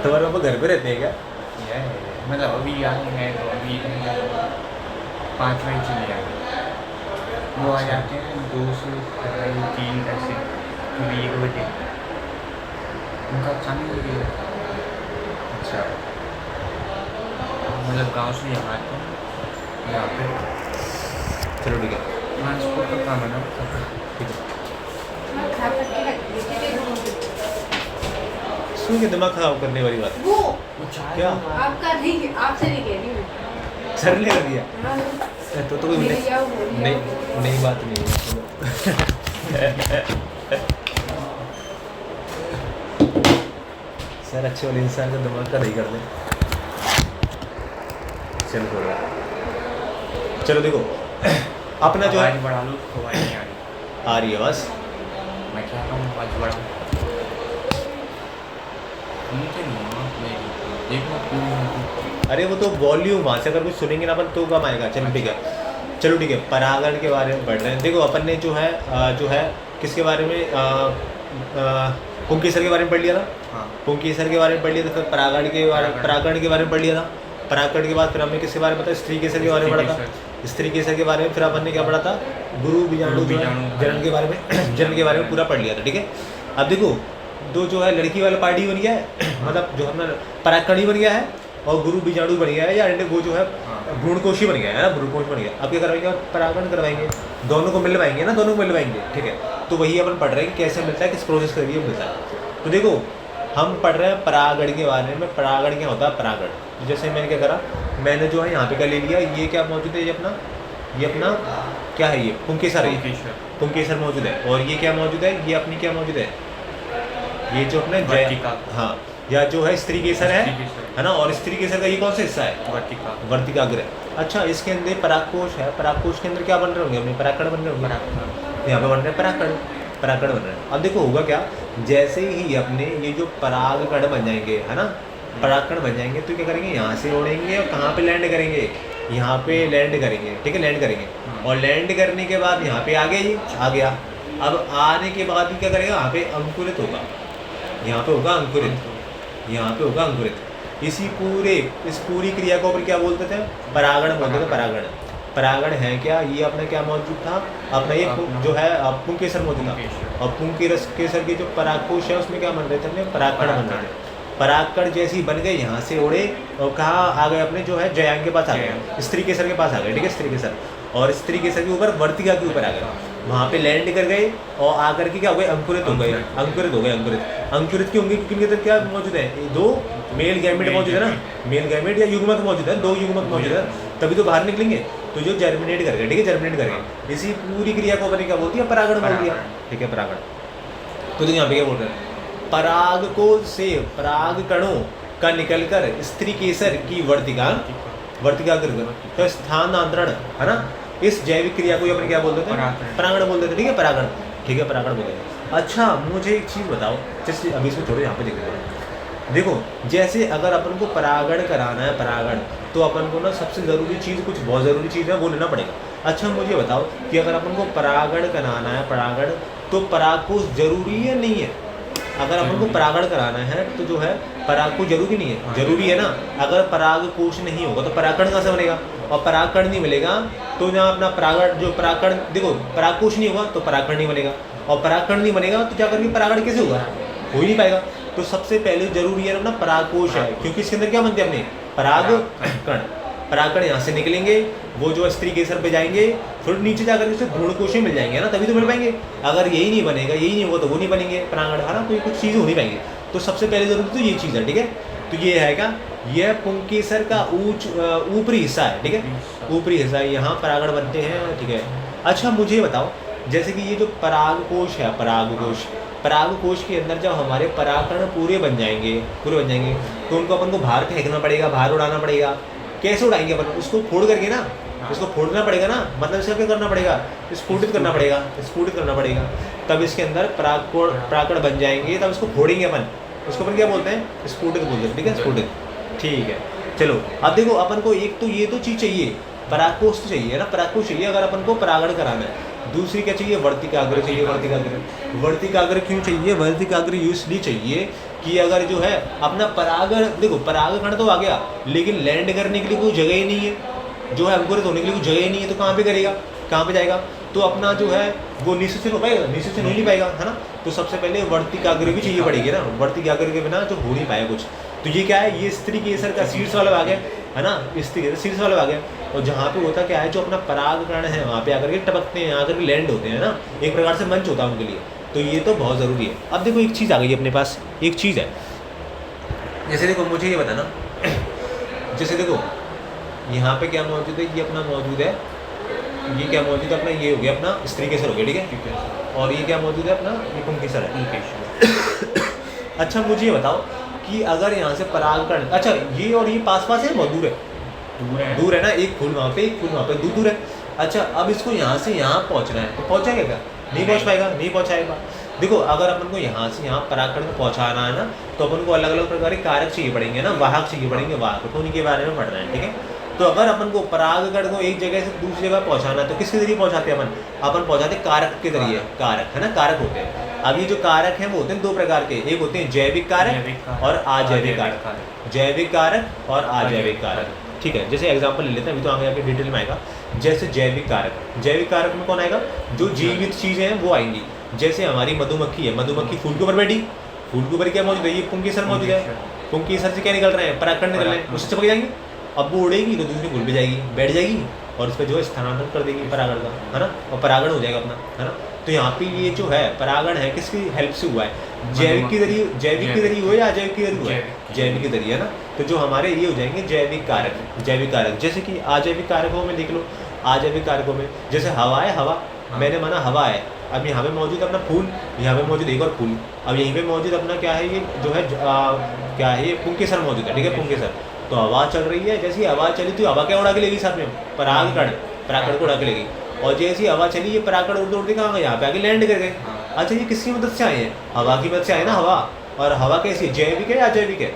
तुम्हारे पापा घर पे रहते हैं क्या? मतलब अभी आए हैं तो अभी 5 बजे चले जाएंगे। वो आ जाते हैं 2 से 3 ऐसे, कभी 1 बजे उनका खाने के लिए। अच्छा मतलब गांव से यहाँ आते हैं यहाँ पे। चलो ठीक है। ट्रांसपोर्ट का काम है ना। ठीक है। सुन के दिमाग खराब करने वाली बात वो क्या? आपका नहीं, आपसे नहीं कह रही हूँ। सर ने कर दिया हाँ, तो कोई ले जाओ, ले नहीं जाओ। नई बात नहीं है। सर अच्छे वाले इंसान का दिमाग का नहीं कर दे। चलो थोड़ा चलो देखो अपना जो आवाज़ बढ़ा लो, उसको आवाज़ नहीं आ रही। आ रही है बस। मैं चाहता हूँ आवाज़ बढ़ाऊँ। सुनते नहीं हो आप मेरी, देखो पूरी। अरे वो तो वॉल्यूम वहाँ से अगर कुछ सुनेंगे ना अपन तो कम आएगा। चलो ठीक है। चलो ठीक है। परागण के बारे में पढ़ रहे हैं। देखो अपन ने जो है किसके बारे में पुंकेसर के बारे में पढ़ लिया था। हाँ, पुंकेसर के बारे में पढ़ लिया था। फिर परागण के बारे में पढ़ लिया था। परागण के बाद फिर हमने किसके बारे में पढ़ा? स्त्री केसर के बारे में पढ़ा था। स्त्री केसर के बारे में फिर अपन ने क्या पढ़ा था? गुरु बीजाणु जनन के बारे में जनन के बारे में पूरा पढ़ लिया था। ठीक है। अब देखो दो जो है लड़की वाला पार्टी बन गया है, मतलब जो अपना परागकणी बन गया है और गुरु बीजाणु बन गया है, या वो जो है भ्रूणकोशी बन गया है ना, भ्रूणकोश बन गया। अब क्या करवाएंगे? परागण करवाएंगे, दोनों को मिलवाएंगे ना, दोनों को मिलवाएंगे। ठीक है। तो वही अपन पढ़ रहे हैं कि कैसे मिलता है, किस प्रोसेस के जरिए मिलता है। तो देखो हम पढ़ रहे हैं परागण के बारे में। परागण क्या होता है? परागण तो जैसे मैंने क्या करा, मैंने जो है यहाँ पे क्या ले लिया, ये क्या मौजूद है? ये अपना क्या है? ये पुंकेसर है। पुंकेसर मौजूद है। और ये क्या मौजूद है? ये अपनी क्या मौजूद है? ये जो अपने वर्तिका। हाँ, या जो है स्त्री केसर है ना। और स्त्री केसर का ये कौन सा हिस्सा है? वर्तिकाग्र। अच्छा, इसके अंदर परागकोश है। परागकोश के अंदर क्या बन रहे होंगे? अपने परागकण बन रहे होंगे। यहाँ पे बन रहे हैं परागकण बन रहे हैं। अब देखो होगा क्या, जैसे ही अपने ये जो परागकण बन जाएंगे है ना, परागकण बन जाएंगे तो क्या करेंगे? यहाँ से उड़ेंगे और कहाँ पे लैंड करेंगे? यहाँ पे लैंड करेंगे। ठीक है, लैंड करेंगे। और लैंड करने के बाद यहाँ पे आ गया। अब आने के बाद क्या करेगा? यहाँ पे अंकुरित होगा। यहाँ पे होगा अंकुरित। यहाँ पे होगा अंकुरित। इस पूरी क्रिया को अपन क्या बोलते थे? परागण बोलते थे। परागण है क्या? ये अपना क्या मौजूद था? अपना ये जो है पुंकेसर मौजूद था। और पुंकेसर के जो परागकोश है उसमें क्या बन रहे थे? अपने परागकण बन रहे थे। परागकण जैसे ही बन गए, यहाँ से उड़े और कहाँ आ गए? अपने जो है जयांग के पास आ गए, स्त्री केसर के पास आ गए। ठीक है, स्त्री केसर। और स्त्री केसर के ऊपर वर्तिका के ऊपर आ गए, वहाँ पे लैंड कर गए और आकर के क्या हो गए? अंकुरित हो गए। अंकुरित क्यों होंगे? क्योंकि इनके अंदर क्या मौजूद है? दो मेल गैमेट मौजूद है ना, मेल गैमेट या युग्मक मौजूद है, 2 युग्मक मौजूद है, तभी तो बाहर निकलेंगे। तो जो जर्मिनेट कर गए, ठीक है, जर्मिनेट कर गए, इसी पूरी क्रिया को अपने क्या बोलती है? परागण बोल दिया। ठीक है, परागण। तो यहाँ पे क्या बोल रहे हैं? पराग को से पराग कणों का निकलकर स्त्री केसर की वर्तिकाग्र तो स्थानांतरण है ना, इस जैविक क्रिया को अपन क्या बोलते थे? परागण बोलते थे। ठीक है, परागण। ठीक है, परागण बोलते हैं। अच्छा, मुझे एक चीज़ बताओ, जैसे अभी इसमें थोड़े यहाँ पे देखो, जैसे अगर अपन को परागण कराना है, परागण, तो अपन को ना सबसे ज़रूरी चीज़, कुछ बहुत ज़रूरी चीज़ है, वो लेना पड़ेगा। अच्छा मुझे बताओ कि अगर अपन को परागण कराना है, परागण, तो परागकोश जरूरी है नहीं है? अगर अपन को परागण कराना है तो जो है परागकोश जरूरी नहीं है? जरूरी है ना। अगर परागकोश नहीं होगा तो परागकण कहाँ से बनेगा? और परागकण नहीं मिलेगा तो जहाँ अपना परागकण देखो, परागकोश नहीं होगा तो परागकण नहीं बनेगा, और परागकण नहीं बनेगा तो जाकर के परागण कैसे होगा? हो ही नहीं पाएगा। तो सबसे पहले जरूरी है अपना परागकोश है, क्योंकि इसके अंदर क्या बनते हैं? अपने परागकण। परागकण यहाँ से निकलेंगे, वो जो स्त्री केसर पे जाएंगे, फिर नीचे जाकर के भ्रूणकोश मिल जाएंगे ना, तभी तो मिल पाएंगे। अगर यही नहीं बनेगा, यही नहीं होगा तो वो नहीं बनेंगे परागण, है ना। तो ये कुछ चीज़ हो नहीं पाएंगे। तो सबसे पहले जरूरी तो ये चीज़ है। ठीक है, तो ये है क्या? यह पुंकेसर का ऊपरी हिस्सा है। ठीक है, ऊपरी हिस्सा है, यहाँ परागण बनते हैं। ठीक है। अच्छा मुझे बताओ, जैसे कि ये जो परागकोश है, परागकोश के अंदर जब हमारे परागकण पूरे बन जाएंगे तो उनको अपन को बाहर फेंकना पड़ेगा, बाहर उड़ाना पड़ेगा। कैसे उड़ाएंगे अपन? उसको फोड़ करके ना, उसको फोड़ना पड़ेगा ना, मतलब इसका क्या करना पड़ेगा? स्फुटित करना पड़ेगा। तब इसके अंदर परागकण बन जाएंगे, तब इसको फोड़ेंगे अपन। उसको अपन क्या बोलते हैं? स्फुटित बोलते हैं। ठीक है, स्फुटित। ठीक है, चलो अब देखो, अपन को एक तो ये तो चीज़ चाहिए, परागकोश तो चाहिए ना, परागकोश चाहिए अगर अपन को परागण कराना है। दूसरी क्या चाहिए? वर्तिकाग्र चाहिए। वर्तिकाग्र क्यों चाहिए? वर्तिकाग्र इसलिए चाहिए कि अगर जो है अपना परागण, देखो परागकण तो आ गया, लेकिन लैंड करने के लिए कोई जगह ही नहीं है, जो है अंकुरित होने के लिए कोई जगह ही नहीं है, तो कहाँ पे करेगा, कहाँ पे जाएगा, तो अपना जो है वो निःश्वसन हो पाएगा, निःश्वसन हो नहीं पाएगा, है ना। तो सबसे पहले वर्तिकाग्र भी चाहिए पड़ेगी ना, वर्तिकाग्र के बिना जो हो नहीं पाएगा कुछ। तो ये क्या है, ये स्त्री केसर का शीर्ष वाला भाग है ना, स्त्री केसर शीर्ष वाला भाग है। और जहाँ पे होता क्या है, जो अपना परागकण है वहाँ पे आकर के टपकते हैं, आकर के लैंड होते हैं ना, एक प्रकार से मंच होता है उनके लिए। तो ये तो बहुत ज़रूरी है। अब देखो एक चीज़ आ गई अपने पास, एक चीज़ है, जैसे देखो मुझे ये बताना, जैसे देखो यहाँ पे क्या मौजूद है, ये अपना मौजूद है, ये क्या मौजूद है अपना, ये हो गया अपना स्त्री केसर हो गया, ठीक है, और ये क्या मौजूद है अपना, ये पुंकेसर है। अच्छा मुझे ये बताओ कि अगर यहाँ से परागकण, अच्छा ये और ये पास पास है, बहुत दूर है, दूर है ना, एक फूल वहाँ पे, एक फूल वहाँ पे, दूर दूर है। अच्छा अब इसको यहाँ से यहाँ पहुँचना है, तो पहुँचाएगा क्या, नहीं पहुँच पाएगा, नहीं पहुँचाएगा। देखो अगर अपन को यहाँ से यहाँ परागकण को पहुँचाना है ना, तो अपन को अलग अलग प्रकार के कारक चाहिए पड़ेंगे ना, वाहक चाहिए पड़ेंगे, वाहक, तो उनके बारे में पढ़ रहे हैं, ठीक है। तो अगर अपन को परागकण को एक जगह से दूसरी जगह पहुँचाना है, तो किसके जरिए पहुँचाते हैं अपन पहुँचाते हैं कारक के जरिए, कारक है ना, कारक होते हैं। अब ये जो कारक हैं वो होते हैं दो प्रकार के, एक होते हैं जैविक कारक और अजैविक कारक, जैविक कारक और अजैविक कारक, ठीक है। जैसे एग्जांपल ले लेते हैं, अभी तो आगे आगे डिटेल में आएगा। जैसे जैविक कारक में कौन आएगा, जो जीवित चीज़ें हैं वो आएंगी। जैसे हमारी मधुमक्खी है, मधुमक्खी फूल के ऊपर बैठी, फूल के ऊपर क्या मौजूद है, ये पुंकेसर मौजूद है, पुंकेसर से क्या निकल रहे हैं, परागकण निकल रहे हैं, उससे चिपक जाएंगे। अब वो उड़ेगी तो दूसरी फूल पे जाएगी, बैठ जाएगी और उस पर जो है स्थानांतरण कर देगी परागण का, है ना, और परागण हो जाएगा अपना, है ना। तो यहाँ पे ये जो है परागण है किसकी हेल्प से हुआ है, जैविक के जरिए, जैविक के जरिए हुआ या अजैविक के जरिए हुआ है, जैविक के जरिए, है ना। तो जो हमारे ये हो जाएंगे जैविक कारक, जैविक कारक। जैसे कि अजैविक कारकों में देख लो, अजैविक कारकों में जैसे हवा है, हवा मैंने माना हवा है, अब यहाँ पे मौजूद अपना फूल, यहाँ पे मौजूद एक और फूल, अब यहीं पे मौजूद अपना क्या है, ये जो है क्या है, ये पुंकेसर मौजूद है, ठीक है, पुंकेसर। तो हवा चल रही है, जैसी हवा चली तो हवा क्या उड़ा के लेगी साथ में, परागकण, परागकण को उड़ा के लेगी। और जैसी हवा चली ये परागकण उड़ते उड़ते कहाँ गए, यहाँ पे आके लैंड कर गए। अच्छा ये किसकी मदद से आए हैं, हवा की मदद से आए ना हवा। और हवा कैसी, जैविक है या अजैविक है,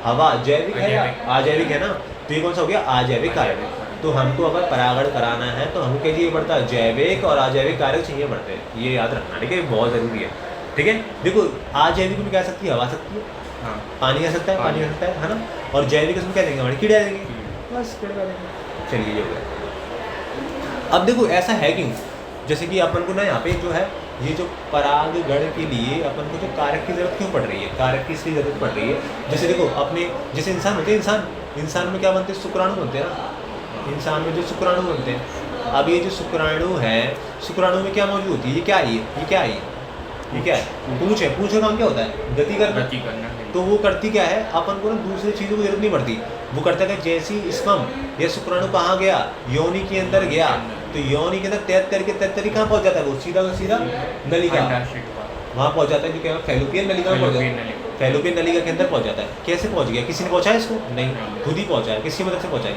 हवा जैविक है या अजैविक है ना, तो ये कौन सा हो गया, अजैविक कारक। तो हमको अगर परागण कराना है तो हमको क्या चाहिए पड़ता है, जैविक और अजैविक कारक चाहिए पड़ते हैं, ये याद रखना, ठीक है, बहुत ज़रूरी है, ठीक है। देखो अजैविक में क्या आ सकती है, हवा सकती है, पानी आ सकता है, पानी आ सकता है ना। और जैविक उसमें क्या देंगे, हमारे कीड़े आ देंगे, बस कीड़े आ देंगे। चलिए ये हो गया। अब देखो ऐसा है क्यों, जैसे कि अपन को ना यहाँ पे जो है ये जो परागण के लिए अपन को जो कारक की ज़रूरत क्यों पड़ रही है, कारक की इसलिए ज़रूरत पड़ रही है। जैसे देखो अपने जैसे इंसान होते हैं, इंसान में क्या बनते हैं, शुक्राणु बनते हैं ना, इंसान में जो शुक्राणु बनते हैं। अब ये जो शुक्राणु है, शुक्राणु में क्या मौजूद होती है, ये क्या है, ये क्या है, ये क्या है, पूछ है, पूछ का काम क्या होता है, गति करना। तो वो करती क्या है, अपन को ना दूसरी चीज़ों की जरूरत नहीं पड़ती, वो करता है कि जैसी स्पर्म या शुक्राणु कहाँ गया, योनि के अंदर गया, तो योनि के अंदर तैर कहाँ पहुँच जाता है, वो सीधा नलिका वहाँ पहुँच जाता है, जो क्या फैलोपियन नलिका में पहुँच जाता है, फैलोपियन नलिका के अंदर पहुँच जाता है। कैसे पहुँच गया, किसी ने पहुँचाया इसको, नहीं, खुद ही पहुँचा है। किसकी मदद से पहुँचा है,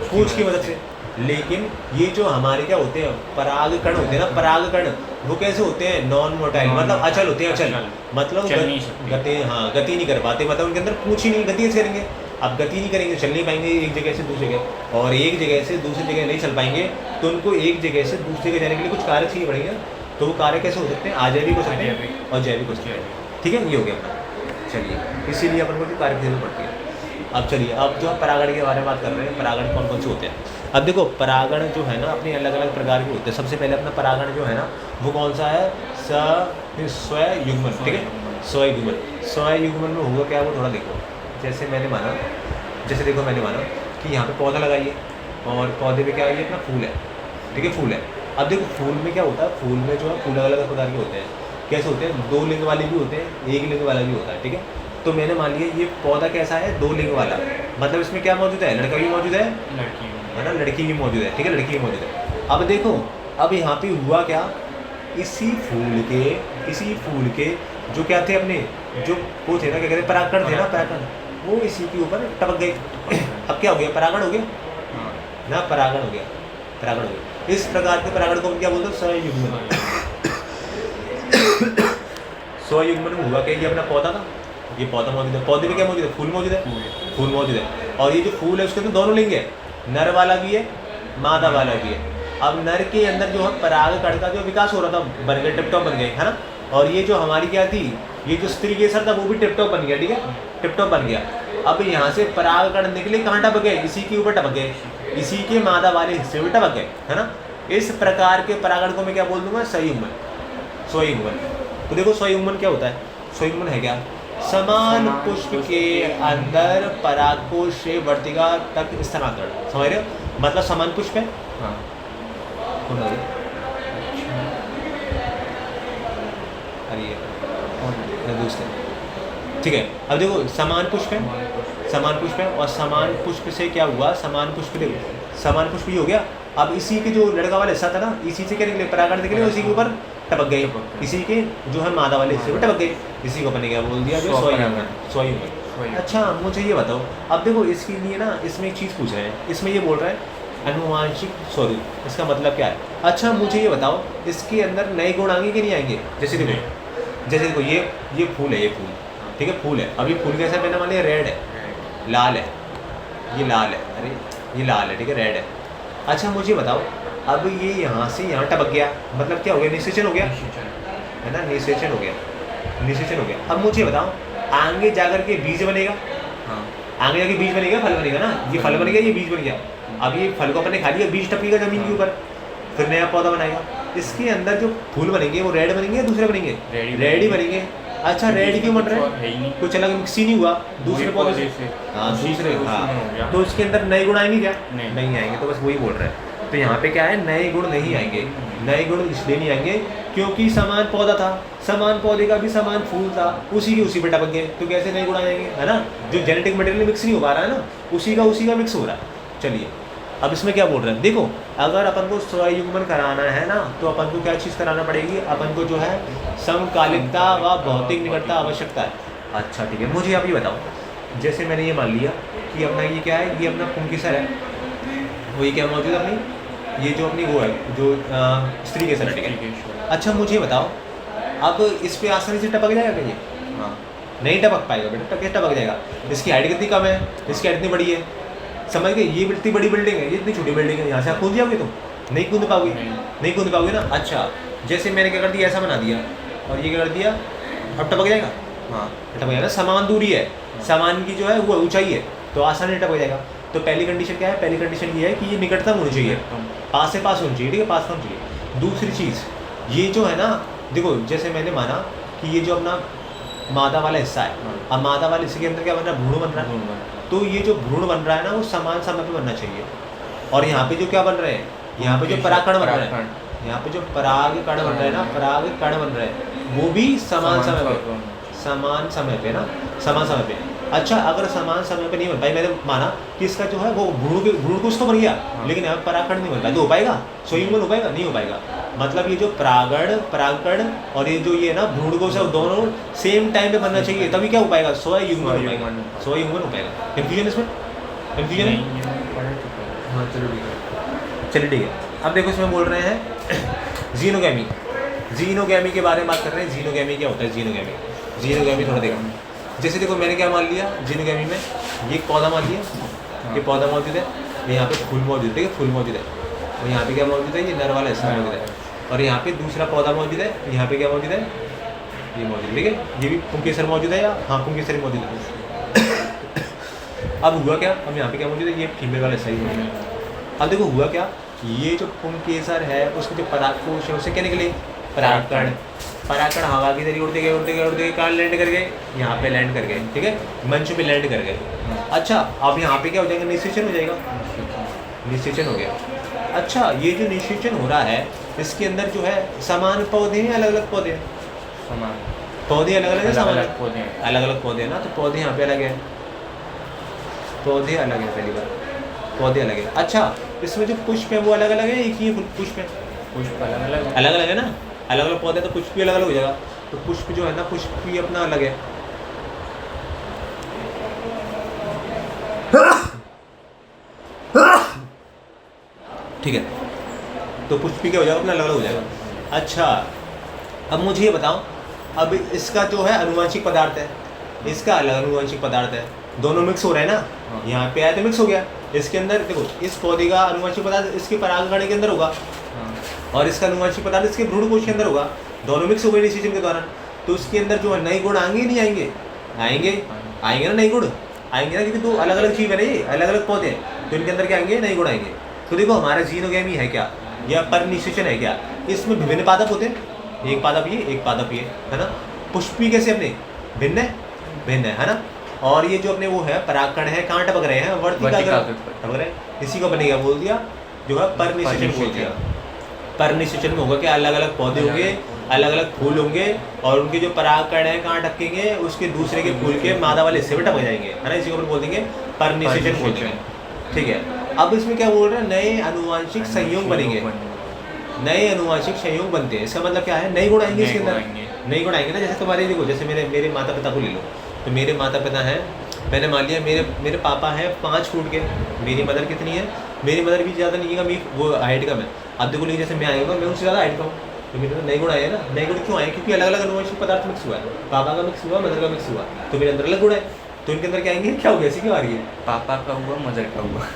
पूंछ की मदद से। लेकिन ये जो हमारे क्या होते हैं, परागकण होते हैं ना, परागकण वो कैसे होते हैं, नॉन मोटाइल, मतलब अचल होते हैं, अचल मतलब गति नहीं कर पाते, मतलब उनके अंदर पूंछ ही नहीं, गति कैसे करेंगे, अब गति नहीं करेंगे, चल नहीं पाएंगे एक जगह से दूसरी जगह, और एक जगह से दूसरी जगह नहीं चल पाएंगे, तो उनको एक जगह से दूसरी जगह जाने के लिए कुछ कार्य चाहिए पड़ेंगे। तो वो कार्य कैसे हो सकते हैं, अजैविक हो सकते हैं और जैविक हो सकते हैं, ठीक है, ये हो गया अपना। चलिए इसीलिए अपन को कार्य की जरूरत पड़ती है। अब चलिए, अब जो परागण के बारे में बात कर रहे हैं, परागण कौन कौन से होते हैं। अब देखो परागण जो है ना अपने अलग अलग प्रकार के होते हैं। सबसे पहले अपना परागण जो है ना वो कौन सा है, स्वयुग्मन, ठीक है, स्वयुग्मन। स्वयुग्मन में हुआ क्या, वो थोड़ा देखो। जैसे मैंने माना कि यहाँ पे पौधा लगाइए और पौधे पे क्या है, अपना फूल है, ठीक है, फूल है। अब देखो फूल में क्या होता है, फूल में जो है फूल अलग अलग प्रकार के होते हैं। कैसे होते हैं, 2 लिंग वाले भी होते हैं, 1 लिंग वाला भी होता है, ठीक है। तो मैंने मान लिया ये पौधा कैसा है, 2 लिंग वाला, मतलब इसमें क्या मौजूद है, लड़का भी मौजूद है, है ना, लड़की भी मौजूद है, ठीक है, लड़की भी मौजूद है। अब देखो अब यहाँ पे हुआ क्या, इसी फूल के जो क्या थे अपने, जो वो थे ना, क्या कहते हैं, परागकण थे ना, परागकण, वो इसी के ऊपर टपक गए। अब क्या हो गया, परागण हो गया ना, परागण हो गया। इस प्रकार के परागण को हम क्या बोलते हैं, स्वयुग्मन। स्वयुग्मन में हुआ क्या, ये अपना पौधा था, ये पौधा मौजूद है, पौधे में क्या मौजूद है, फूल मौजूद है। और ये जो फूल है उसके अंदर दोनों लिंग है, नर वाला भी है, मादा वाला भी है। अब नर के अंदर जो है परागकण का जो विकास हो रहा था, बन गए, टिपटॉप बन गए, है ना। और ये जो हमारी क्या थी, ये जो स्त्री केसर था वो भी टिप टॉप बन गया, ठीक है, टिप टॉप बन गया। अब यहाँ से परागकण निकले, कहाँ टपक गए, इसी के ऊपर टपक गए, इसी के मादा वाले हिस्से में टपक गए, है ना। इस प्रकार के परागण को मैं क्या बोल दूंगा, संयुग्मन। स्वयुग्मन, तो देखो स्वयुग्मन क्या होता है, स्वयुग्मन है क्या, समान पुष्प के अंदर परागकोश से वर्तिका तक स्थानांतरण, समझ रहे हो, मतलब समान पुष्प है, हाँ अरे ये दूसरे, ठीक है। अब देखो समान पुष्प है, समान पुष्प है, और समान पुष्प से क्या हुआ, समान पुष्प, देखो समान पुष्प ही हो गया। अब इसी के जो लड़का वाला हिस्सा था ना, इसी से क्या निकले, परागण निकले, उसी के ऊपर टपक गए, इसी के जो है मादा वाले हिस्से में टपक गए, इसी को अपने क्या बोल दिया, जो स्वयुग्मन, स्वयुग्मन। अच्छा मुझे ये बताओ, अब देखो इसके लिए ना, इसमें एक चीज़ पूछ रहे हैं, इसमें ये बोल रहा है अनुवांशिक स्वरूप, इसका मतलब क्या है। अच्छा मुझे ये बताओ, इसके अंदर नए गुण आएंगे कि नहीं आएंगे, जैसे देखो ये फूल है, ये फूल, ठीक है, फूल है, अभी फूल कैसा मैंने मान लिया, रेड है, लाल है, ये लाल है, अरे ये लाल है, ठीक है, रेड है। अच्छा मुझे बताओ, अब ये यहाँ से यहाँ टपक गया, मतलब क्या हो गया, निषेचन हो गया, है ना, निषेचन हो गया, निषेचन हो गया। अब मुझे बताओ, आगे जाकर के बीज बनेगा, हाँ आगे जाके बीज बनेगा, फल बनेगा ना, ये फल बन गया, ये बीज बन गया। अब ये फल को अपने खा लिया, बीज टपकेगा जमीन के ऊपर, फिर नया पौधा बनाएगा। इसके अंदर जो फूल बनेंगे वो रेड बनेंगे या दूसरे बनेंगे, रेड ही बनेंगे। अच्छा रेड क्यों बन रहा है, कुछ अलग मिक्स ही नहीं हुआ दूसरे पौधे से, हाँ दूसरे, हाँ, तो इसके अंदर नए गुण आएंगे क्या, नहीं आएंगे, तो बस वही बोल रहे हैं। तो यहाँ पे क्या है, नए गुण नहीं आएंगे, नए गुण इसलिए नहीं आएंगे क्योंकि समान पौधा था, समान पौधे का भी समान फूल था, उसी के उसी पे टपक गए, तो कैसे नए गुण आ जाएंगे, है ना, जो जेनेटिक मटेरियल मिक्स नहीं हो पा रहा है ना, उसी का मिक्स हो रहा है। चलिए अब इसमें क्या बोल रहे हैं, देखो अगर अपन को स्वयुग्मन कराना है ना, तो अपन को क्या चीज़ कराना पड़ेगी, अपन को जो है समकालिकता व भौतिक निकटता आवश्यकता है। अच्छा ठीक है, मुझे आप ये बताओ, जैसे मैंने ये मान लिया कि अपना ये क्या है, ये अपना पुंकेसर है, वो ये क्या मौजूद है अपनी, ये जो अपनी वो है, जो स्त्री केसर है, ठीक है। अच्छा मुझे बताओ, अब इस पे आसानी से टपक जाएगा क्या ये, हाँ नहीं टपक पाएगा बेटा, कैसे टपक जाएगा, इसकी हाइट कितनी कम है, इसकी हाइट इतनी बड़ी है, समझ गए, ये इतनी बड़ी बिल्डिंग है, ये इतनी छोटी बिल्डिंग है, यहाँ से आप कूद जाओगे तुम, नहीं कूद पाओगे, नहीं कूद पाओगे ना। अच्छा जैसे मैंने क्या कर दिया, ऐसा बना दिया, और ये क्या कर दिया, अब टपक जाएगा, हाँ टपक जाएगा, समान दूरी है, सामान की जो है वो ऊंचाई है, तो आसानी से टपक जाएगा। तो पहली कंडीशन क्या है, पहली कंडीशन ये है कि ये निकटतम होनी चाहिए, पास से पास होनी चाहिए, ठीक है, पास होनी चाहिए। दूसरी चीज़ ये जो है ना, देखो जैसे मैंने माना कि ये जो अपना मादा वाला हिस्सा है, अब मादा वाले हिस्से के अंदर क्या बन रहा है, भ्रूण बन रहा है, तो ये जो भ्रूण बन रहा है ना, वो समान समय पे बनना चाहिए। और यहाँ पे जो क्या बन रहे हैं, यहाँ पे जो परागकण बन रहे हैं, यहाँ पे जो परागकण बन रहे हैं ना, परागकण बन रहे हैं, वो भी समान समय पे, समान समय पे ना, समान समय पे। अच्छा अगर समान समय पे नहीं बन पाई, मैंने माना कि इसका जो है वो भ्रूण कुछ तो बन गया, लेकिन यहाँ परागकण नहीं बन पाया, तो हो पाएगा, स्वयुग्मन हो पाएगा, नहीं हो पाएगा। मतलब ये जो परागकण और ये जो ये ना भ्रूण कोश है, दोनों सेम टाइम पे बनना चाहिए, तभी क्या हो पाएगा, स्वयुग्मन हो पाएगा, स्वयुग्मन हो पाएगा। कंफ्यूजन इसमें, कंफ्यूजन है, हाँ चलो ठीक है, चलिए ठीक है। अब देखो इसमें बोल रहे हैं जीनोगैमी, जीनोगैमी के बारे में बात कर रहे हैं। जीनोगैमी क्या होता है, जीनोगैमी, जीनोगैमी थोड़ा देखो, जैसे देखो मैंने क्या मान लिया, जीनोगैमी में ये एक पौधा मान लिया, ये पौधा मौजूद है, यहाँ पे फूल मौजूद है, ठीक है, फूल मौजूद है, और यहाँ पे क्या मौजूद है, ये नर वाला हिस्सा मौजूद है, और यहाँ पे दूसरा पौधा मौजूद है, यहाँ पे क्या मौजूद है, ये मौजूद है, ठीक है, ये भी पुंकेसर मौजूद है, या हाँ पुंकेसर मौजूद है। अब हुआ क्या, अब यहाँ पे क्या मौजूद है, ये फीमेल वाला हिस्सा ही मौजूद है। अब देखो हुआ क्या, ये जो पुंकेसर है उसके जो परागकोश है उससे क्या निकले, परागकण, परागकण हवा की तरीके उड़ते गए कहाँ लैंड कर गए, यहाँ पे लैंड कर गए, ठीक है, मंच पे लैंड कर गए। अच्छा अब यहाँ पे क्या हो जाएगा, निषेचन हो जाएगा, निषेचन हो गया। अच्छा ये जो निषेचन हो रहा है, इसके अंदर जो है समान पौधे हैं, अलग अलग पौधे हैं, समान पौधे अलग अलग है, समान अलग पौधे हैं, अलग अलग पौधे हैं ना, तो पौधे यहाँ पे अलग है, पौधे अलग है, पहली बार पौधे अलग है। अच्छा इसमें जो पुष्प है वो अलग अलग है, एक ही पुष्प है, पुष्प अलग अलग अलग अलग है ना, अलग अलग पौधे तो पुष्प भी अलग अलग हो जाएगा, तो पुष्प जो है ना, पुष्प भी अपना अलग है। ठीक है, तो पुष्प भी क्या हो जाएगा, अपना अलग अलग हो जाएगा। अच्छा अब मुझे ये बताओ, अब इसका जो है अनुवांशिक पदार्थ है, इसका अलग अनुवांशिक पदार्थ है, दोनों मिक्स हो रहे हैं ना, यहाँ पे आया तो मिक्स हो गया, इसके अंदर देखो इस पौधे का अनुवांशिक पदार्थ इसके परागकण के अंदर होगा, और इसका अनुवांशिक पदार्थ इसके भ्रूण कोश के अंदर होगा, दोनों मिक्स हो गए निषेचन के दौरान। तो उसके अंदर जो है नए गुण आएंगे नहीं आएंगे? आएंगे, आएंगे ना नए गुण, आएंगे ना, क्योंकि दो अलग अलग जीव है ना, ये अलग अलग पौधे हैं, तो इनके अंदर क्या आएंगे? नए गुण आएंगे। तो देखो हमारा जीनोगेमी है क्या, या परनिषेचन है क्या, इसमें विभिन्न पादप होते हैं, एक पादप ये, एक पादप ये, है ना। पुष्प भी कैसे अपने भिन्न है, भिन्न है ना। और ये जो अपने वो है परागकण है, कहाँ टपक रहे हैं? वर्तिकाग्र टपक रहे हैं। इसी को अपने क्या बोल दिया, जो है परनिषेचन बोल दिया। परनिषेचन में होगा क्या, अलग अलग पौधे होंगे, अलग अलग फूल होंगे, और उनके जो परागकण है कहाँ टपकेंगे? उसके दूसरे के फूल के मादा वाले हिस्से में टपक जाएंगे, है ना। इसी को अपन बोल देंगे परनिषेचन बोल देंगे, ठीक है। अब इसमें क्या बोल रहे हैं, नए अनुवांशिक संयोग बनेंगे, नए अनुवांशिक संयोग बनते हैं। इसका मतलब क्या है, नए गुण आएंगे इसके अंदर, नए गुण आएंगे ना। जैसे तुम्हारे देखो, जैसे मेरे माता पिता को ले लो, तो मेरे माता पिता हैं, मैंने मान लिया मेरे पापा हैं 5 फुट के, मेरी मदर कितनी है, मेरी मदर भी ज़्यादा नहीं है, वो हाइट कम है। अब देखो लेकिन जैसे मैं आएगा, मैं उनसे ज़्यादा हाइट का हूँ, तो मेरे अंदर नए गुण आए ना। नए गुण क्यों आए? क्योंकि अलग अलग अनुवांशिक पदार्थ मिक्स हुआ है, पापा का मिक्स हुआ, मदर का मिक्स हुआ, तो मेरे अंदर अलग गुण है। तो इनके अंदर क्या आएंगे, क्या हो गया, इसी क्यों आ रही है? पापा का हुआ, मदर का हुआ,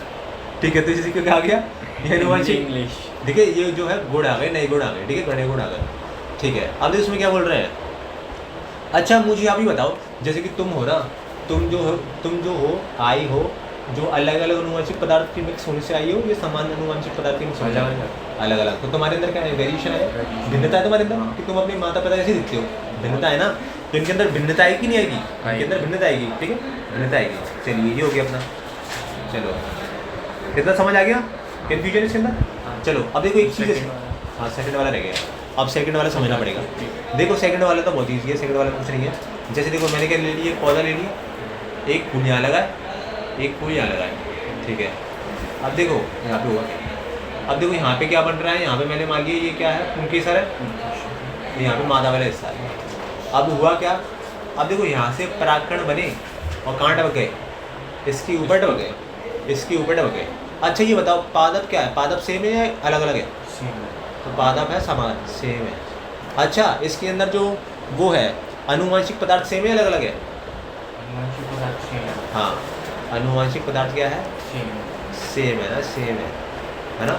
ठीक है। तो इसी को क्या आ गया, ये अनुवांशिक। इंग्लिश, देखिए ये जो है गुण आ गए, नए गुण आ गए, ठीक है, नए गुण आ गए, ठीक है। अब इसमें क्या बोल रहे हैं, अच्छा मुझे आप ही बताओ, जैसे कि तुम हो ना, तुम जो हो आई हो, जो अलग अलग अनुवांशिक पदार्थ के मिक्स होने से आई हो, ये समान अनुवांशिक पदार्थ के मिक्स होने से आई हो? अलग अलग। तो तुम्हारे अंदर क्या है, वेरिएशन है, भिन्नता है तुम्हारे अंदर, कि तुम अपने माता पिता जैसे दिखते हो, भिन्नता है ना। तो इनके अंदर भिन्नता आएगी कि नहीं आएगी? इनके अंदर भिन्नता आएगी, ठीक है, भिन्नता आएगी। चलिए ये हो गया अपना, चलो कितना समझ आ गया, कन्फ्यूजन इसके अंदर। चलो अब देखो एक चीज़, हाँ सेकंड वाला रह गया, अब सेकंड वाला समझना पड़ेगा। देखो सेकंड वाला तो बहुत ईजी है, सेकंड वाला कुछ नहीं है। जैसे देखो मैंने क्या ले लिया, एक पौधा ले लिया, एक फूल यहाँ लगा है, एक फूल यहाँ लगा है, ठीक है। अब देखो यहाँ पे हुआ, अब देखो यहाँ पे क्या बन रहा है, यहाँ पे मैंने मान लिया ये क्या है, पुंकेसर है, यहाँ पे मादा वाला हिस्सा है। अब हुआ क्या, अब देखो यहाँ से परागकण बने और कहाँ टपक गए, इसके ऊपर टपक गए, इसके ऊपर टपक गए। अच्छा ये बताओ पादप क्या है, पादप सेम है या अलग अलग है? तो पादप है समान, सेम है। अच्छा इसके अंदर जो वो है अनुवांशिक पदार्थ सेम है, अलग अलग है? हाँ अनुवांशिक पदार्थ क्या है, सेम है ना, सेम है ना।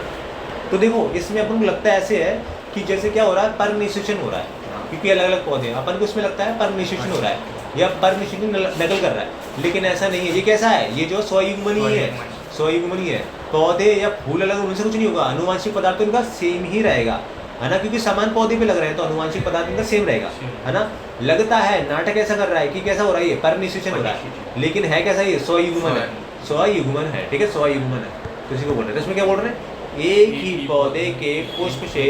तो देखो इसमें अपन को लगता है ऐसे है कि जैसे क्या हो रहा है, परनिषेचन हो रहा है, क्योंकि अलग अलग पौधे हैं, अपन को इसमें लगता है परनिषेचन हो रहा है या परनिषेचन नकल कर रहा है, लेकिन ऐसा नहीं है। ये कैसा है, ये जो स्वयुग्मन ही है, स्वयुग्मन ही है। पौधे या फूल अलग उनसे कुछ नहीं होगा, अनुवांशिक पदार्थ तो इनका सेम ही रहेगा, है ना, क्योंकि समान पौधे पे लग रहे हैं तो अनुवांशिक पदार्थ इनका सेम रहेगा, है ना। लगता है नाटक ऐसा कर रहा है कि कैसा हो रहा है, ये परनिषेचन हो रहा है, लेकिन है कैसा, ये स्वयुग्मन है, स्वयुग्मन है, ठीक है, स्वयुग्मन है। तो इसी को बोल रहे हैं। इसमें क्या बोल रहे हैं, एक ही पौधे के पुष्प से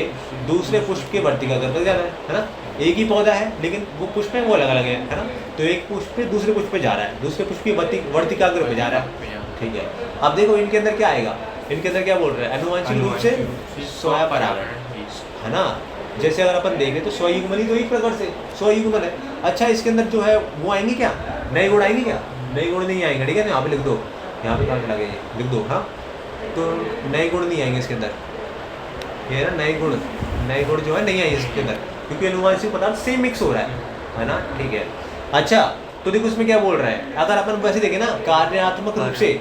दूसरे पुष्प के वर्तिकाग्र तक जाना है ना। एक ही पौधा है लेकिन वो पुष्प है वो अलग अलग है ना। तो एक पुष्प पे दूसरे पुष्प पे जा रहा है, दूसरे पुष्प की वर्तिकाग्र पे जा रहा है, ठीक है। अब देखो इनके अंदर क्या आएगा, इनके अंदर क्या बोल रहे हैं, अनुवांशिक रूप से स्वपरागण, है ना। जैसे अगर अपन देखें तो स्वयुग्मन ही तो एक प्रकार से स्वयुग्मन है। अच्छा इसके अंदर जो है वो आएंगे क्या, नए गुण आएंगे क्या? नए गुण नहीं आएंगे, ठीक है ना। यहाँ पे लिख दो, यहाँ पे कहाँ लगे लिख दो, हाँ। तो नए गुण नहीं आएंगे इसके अंदर, ये ना नए गुण जो है नहीं आएंगे इसके अंदर, क्योंकि अनुवांशिक पदार्थ सेम मिक्स हो रहा है ना, ठीक है। अच्छा तो देखो इसमें क्या बोल रहा है, अगर अपन वैसे देखें ना कार्यात्मक रूप से,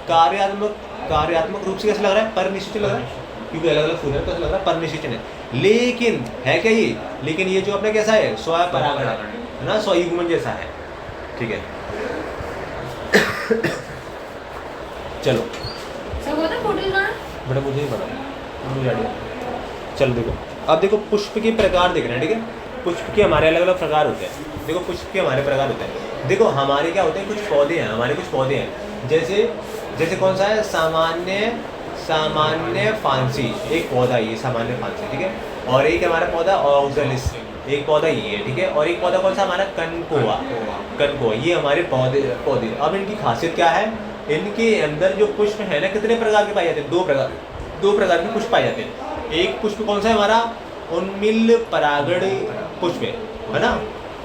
कार्यात्मक रूप से कैसा लग रहा है, परनिषेचन लग रहा है, क्योंकि अलग अलग फूल है तो ऐसा लग रहा है परनिषेचन है। लेकिन है क्या ये, लेकिन ये जो अपना कैसा है, स्वपरागण है ना, स्वयुग्मन जैसा है, ठीक है। चलो सब होता फोटो लगाना बेटा, मुझे ही पता मुझे आइडिया। चलो देखो अब देखो पुष्प के प्रकार देख रहे हैं, ठीक है। पुष्प के हमारे अलग अलग प्रकार होते हैं। देखो पुष्प के हमारे प्रकार होते हैं, देखो हमारे क्या होते हैं, कुछ पौधे हैं, हमारे कुछ पौधे हैं, जैसे कौन सा है, सामान्य फांसी, एक पौधा ये सामान्य फांसी, ठीक है। और एक हमारा पौधा ऑक्सैलिस, एक पौधा ये है, ठीक है। और एक पौधा कौन सा हमारा, कनकोआ, ये हमारे पौधे। अब इनकी खासियत क्या है, इनके अंदर जो पुष्प है ना, कितने प्रकार के पाए जाते हैं, दो प्रकार के पुष्प पाए जाते हैं। एक पुष्प कौन सा है हमारा, उन्मिल परागण पुष्प है ना,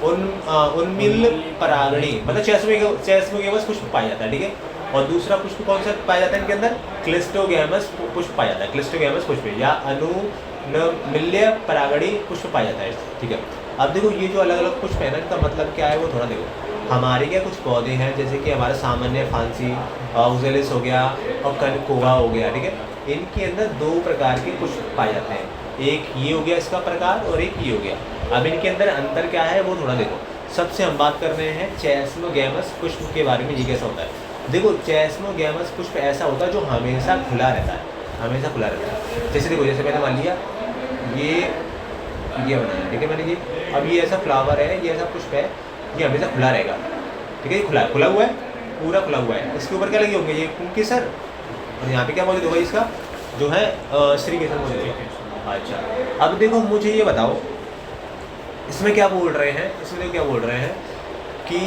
उन्मिल परागणी, मतलब चेस्मोगेमस पुष्प पाया जाता है, ठीक है। और दूसरा पुष्प कौन सा पाया जाता है इनके अंदर, क्लिस्टोगैमस पुष्प पाया जाता है, क्लिस्टोगैमस पुष्प या अनुमिल्य परागणी पुष्प पाया जाता है, ठीक है। अब देखो ये जो अलग अलग पुष्प है ना, इनका मतलब क्या है वो थोड़ा देखो। हमारे क्या कुछ पौधे हैं, जैसे कि हमारा सामान्य फांसी, ऑक्सैलिस हो गया और कनकोआ हो गया, ठीक है। इनके अंदर दो प्रकार के पुष्प पाए जाते हैं, एक ये हो गया इसका प्रकार और एक ये हो गया। अब इनके अंदर अंतर क्या है वो थोड़ा देखो। सबसे हम बात कर रहे हैं चेस्मोगैमस पुष्प के बारे में। ये कैसा होता है? देखो चेस्मोगैमस पुष्प ऐसा होता है जो हमेशा खुला रहता है, हमेशा खुला रहता है। जैसे देखो, जैसे मैंने मान लिया ये बनाया, ठीक है मैंने ये, अब ये ऐसा फ्लावर है, ये ऐसा पुष्प है, ये हमेशा खुला रहेगा, ठीक है। ये खुला हुआ है, पूरा खुला हुआ है। इसके ऊपर क्या लगे होंगे? ये पुंकेसर, और यहाँ पे क्या मौजूद होगा? इसका जो है श्रीकेसर मौजूद होगा। अच्छा, अब देखो मुझे ये बताओ, इसमें क्या बोल रहे हैं? इसमें देखो क्या बोल रहे हैं कि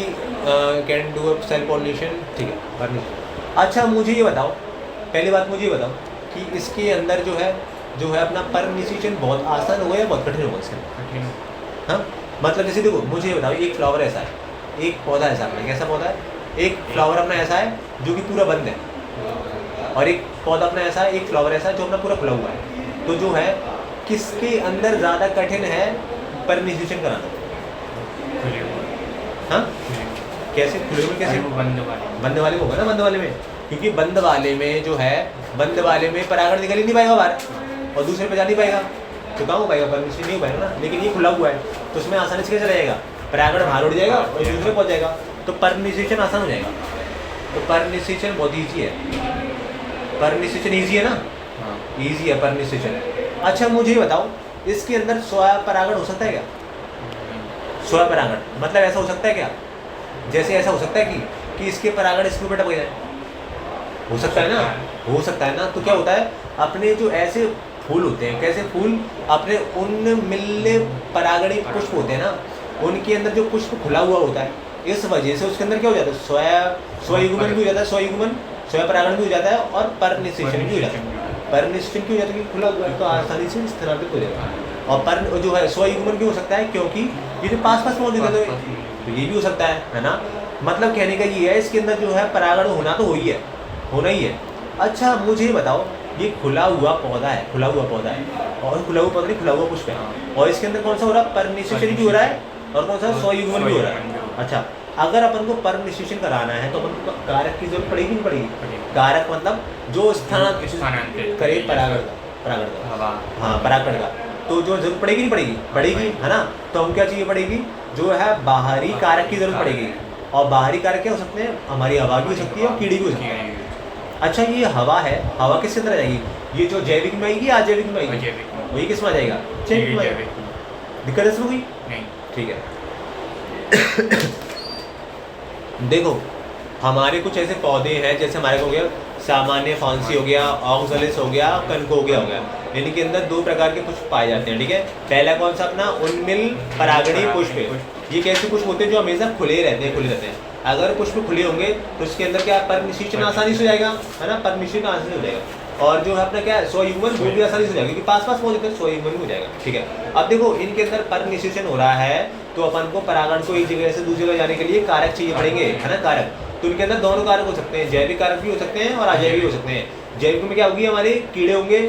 कैन डू सेल पॉलिनेशन, ठीक है, फर्निशिंग। अच्छा मुझे ये बताओ, पहली बात मुझे ये बताओ कि इसके अंदर जो है अपना परनिशिचन बहुत आसान होगा या बहुत कठिन होगा इसके अंदर? कठिन। हाँ, मतलब जैसे देखो मुझे ये बताओ, एक फ्लावर ऐसा है, एक पौधा ऐसा अपना, कैसा पौधा है? एक फ्लावर अपना ऐसा है जो कि पूरा बंद है, और एक पौधा अपना ऐसा है, एक फ्लावर ऐसा है जो अपना पूरा खुला हुआ है। तो जो है किसके अंदर ज़्यादा कठिन है परनिशिचन कराना? खुले हुए। हाँ, कैसे खुले हुए? कैसे? वो बंद वाले। बंद वाले में होगा ना, बंद वाले में, क्योंकि बंद वाले में जो है, बंद वाले में परागण निकल ही नहीं पाएगा बाहर और दूसरे पे जा नहीं पाएगा, तो कहाँ हो पाएगा? परनिशिचन नहीं हो पाएगा ना। लेकिन ये खुला हुआ है तो उसमें आसानी से क्या चला जाएगा? परागण बाहर उड़ जाएगा और दूसरे पहुँच जाएगा, तो परनिशिचन आसान हो जाएगा। तो परनिशिचन बहुत ईजी है, परनिशिचन ईजी है ना, हाँ। ईजी है परनिशिचन। अच्छा मुझे ये बताओ, इसके अंदर स्वयं परागण हो सकता है क्या? स्वयं परागण मतलब ऐसा हो सकता है क्या? जैसे ऐसा हो सकता है कि इसके परागण इसके ऊपर टपक जाए, हो सकता है ना, हो सकता है ना। तो क्या होता है, अपने जो ऐसे फूल होते हैं, कैसे फूल, अपने उन मिलने परागणी पुष्प होते हैं ना, उनके अंदर जो पुष्प खुला हुआ होता है, इस वजह से उसके अंदर क्या हो जाता है? स्वयुग्मन भी हो जाता है, स्वयुग्मन स्वयं परागण भी हो जाता है और परनिशिचन भी हो जाता है। परनिशिचन क्यों हो जाता है? खुला हुआ है तो आसानी से स्थानांतरित हो जाएगा। और पर जो है स्वयुग्मन भी हो सकता है क्योंकि ये जो पास मौजूद है, तो ये भी हो सकता है ना। मतलब कहने का ये है, इसके अंदर जो है परागण होना तो होना ही है। अच्छा मुझे बताओ, ये खुला हुआ पौधा है, खुला हुआ पौधा है, और खुला हुआ पौधा नहीं, खुला हुआ पुष्प है, और इसके अंदर कौन सा हो रहा है? परनिशिचन भी हो रहा है और कौन सा? स्वयुग्मन भी हो रहा है। अच्छा, अगर अपन को परनिशिचन कराना है तो अपन को कारक की जरूरत पड़ेगी नहीं पड़ेगी? कारक मतलब जो स्थानांतरित करे परागण का, हाँ परागण का, तो जो जरूरत पड़ेगी नहीं पड़ेगी? पड़ेगी, है ना। तो हम क्या चाहिए पड़ेगी? जो है बाहरी कारक की जरूरत पड़ेगी। और बाहरी कारक क्या हो सकते हैं? हमारी हवा भी हो सकती है और कीड़ी भी हो सकती है। अच्छा ये हवा है, हवा किसके अंदर जाएगी? ये जो जैविक में आएगी या अजैविक में आएगी? वही किस में आ जाएगा? जैविक में। दिक्कत इसमें कोई नहीं? ठीक है। देखो हमारे कुछ ऐसे पौधे हैं, जैसे हमारे को हो गया सामान्य फांसी हो गया, ऑक्सलिस हो गया, कनकोगिया हो गया, इनके अंदर दो प्रकार के पुष्प पाए जाते हैं, ठीक है। पहला कौन सा? अपना उन्मिल परागणी पुष्प। ये कैसे पुष्प होते हैं? जो हमेशा खुले रहते हैं। अगर पुष्प खुले होंगे तो उसके अंदर क्या परनिशिचन आसानी से हो जाएगा, है ना, परनिशिचन आसानी से हो जाएगा। और जो है अपना क्या है स्वयुग्मन, वो भी आसानी से हो जाएगा क्योंकि पास मौजूद है, स्वयुग्मन भी हो जाएगा, ठीक है। अब देखो इनके अंदर परनिशिचन हो रहा है तो अपन को परागण को एक जगह से दूसरी जगह जाने के लिए कारक चाहिए पड़ेंगे, है ना, कारक। तो इनके अंदर दोनों कारक हो सकते हैं, जैविक कारक भी हो सकते हैं और अजैविक भी हो सकते हैं। जैविक में क्या होगी? हमारे कीड़े होंगे,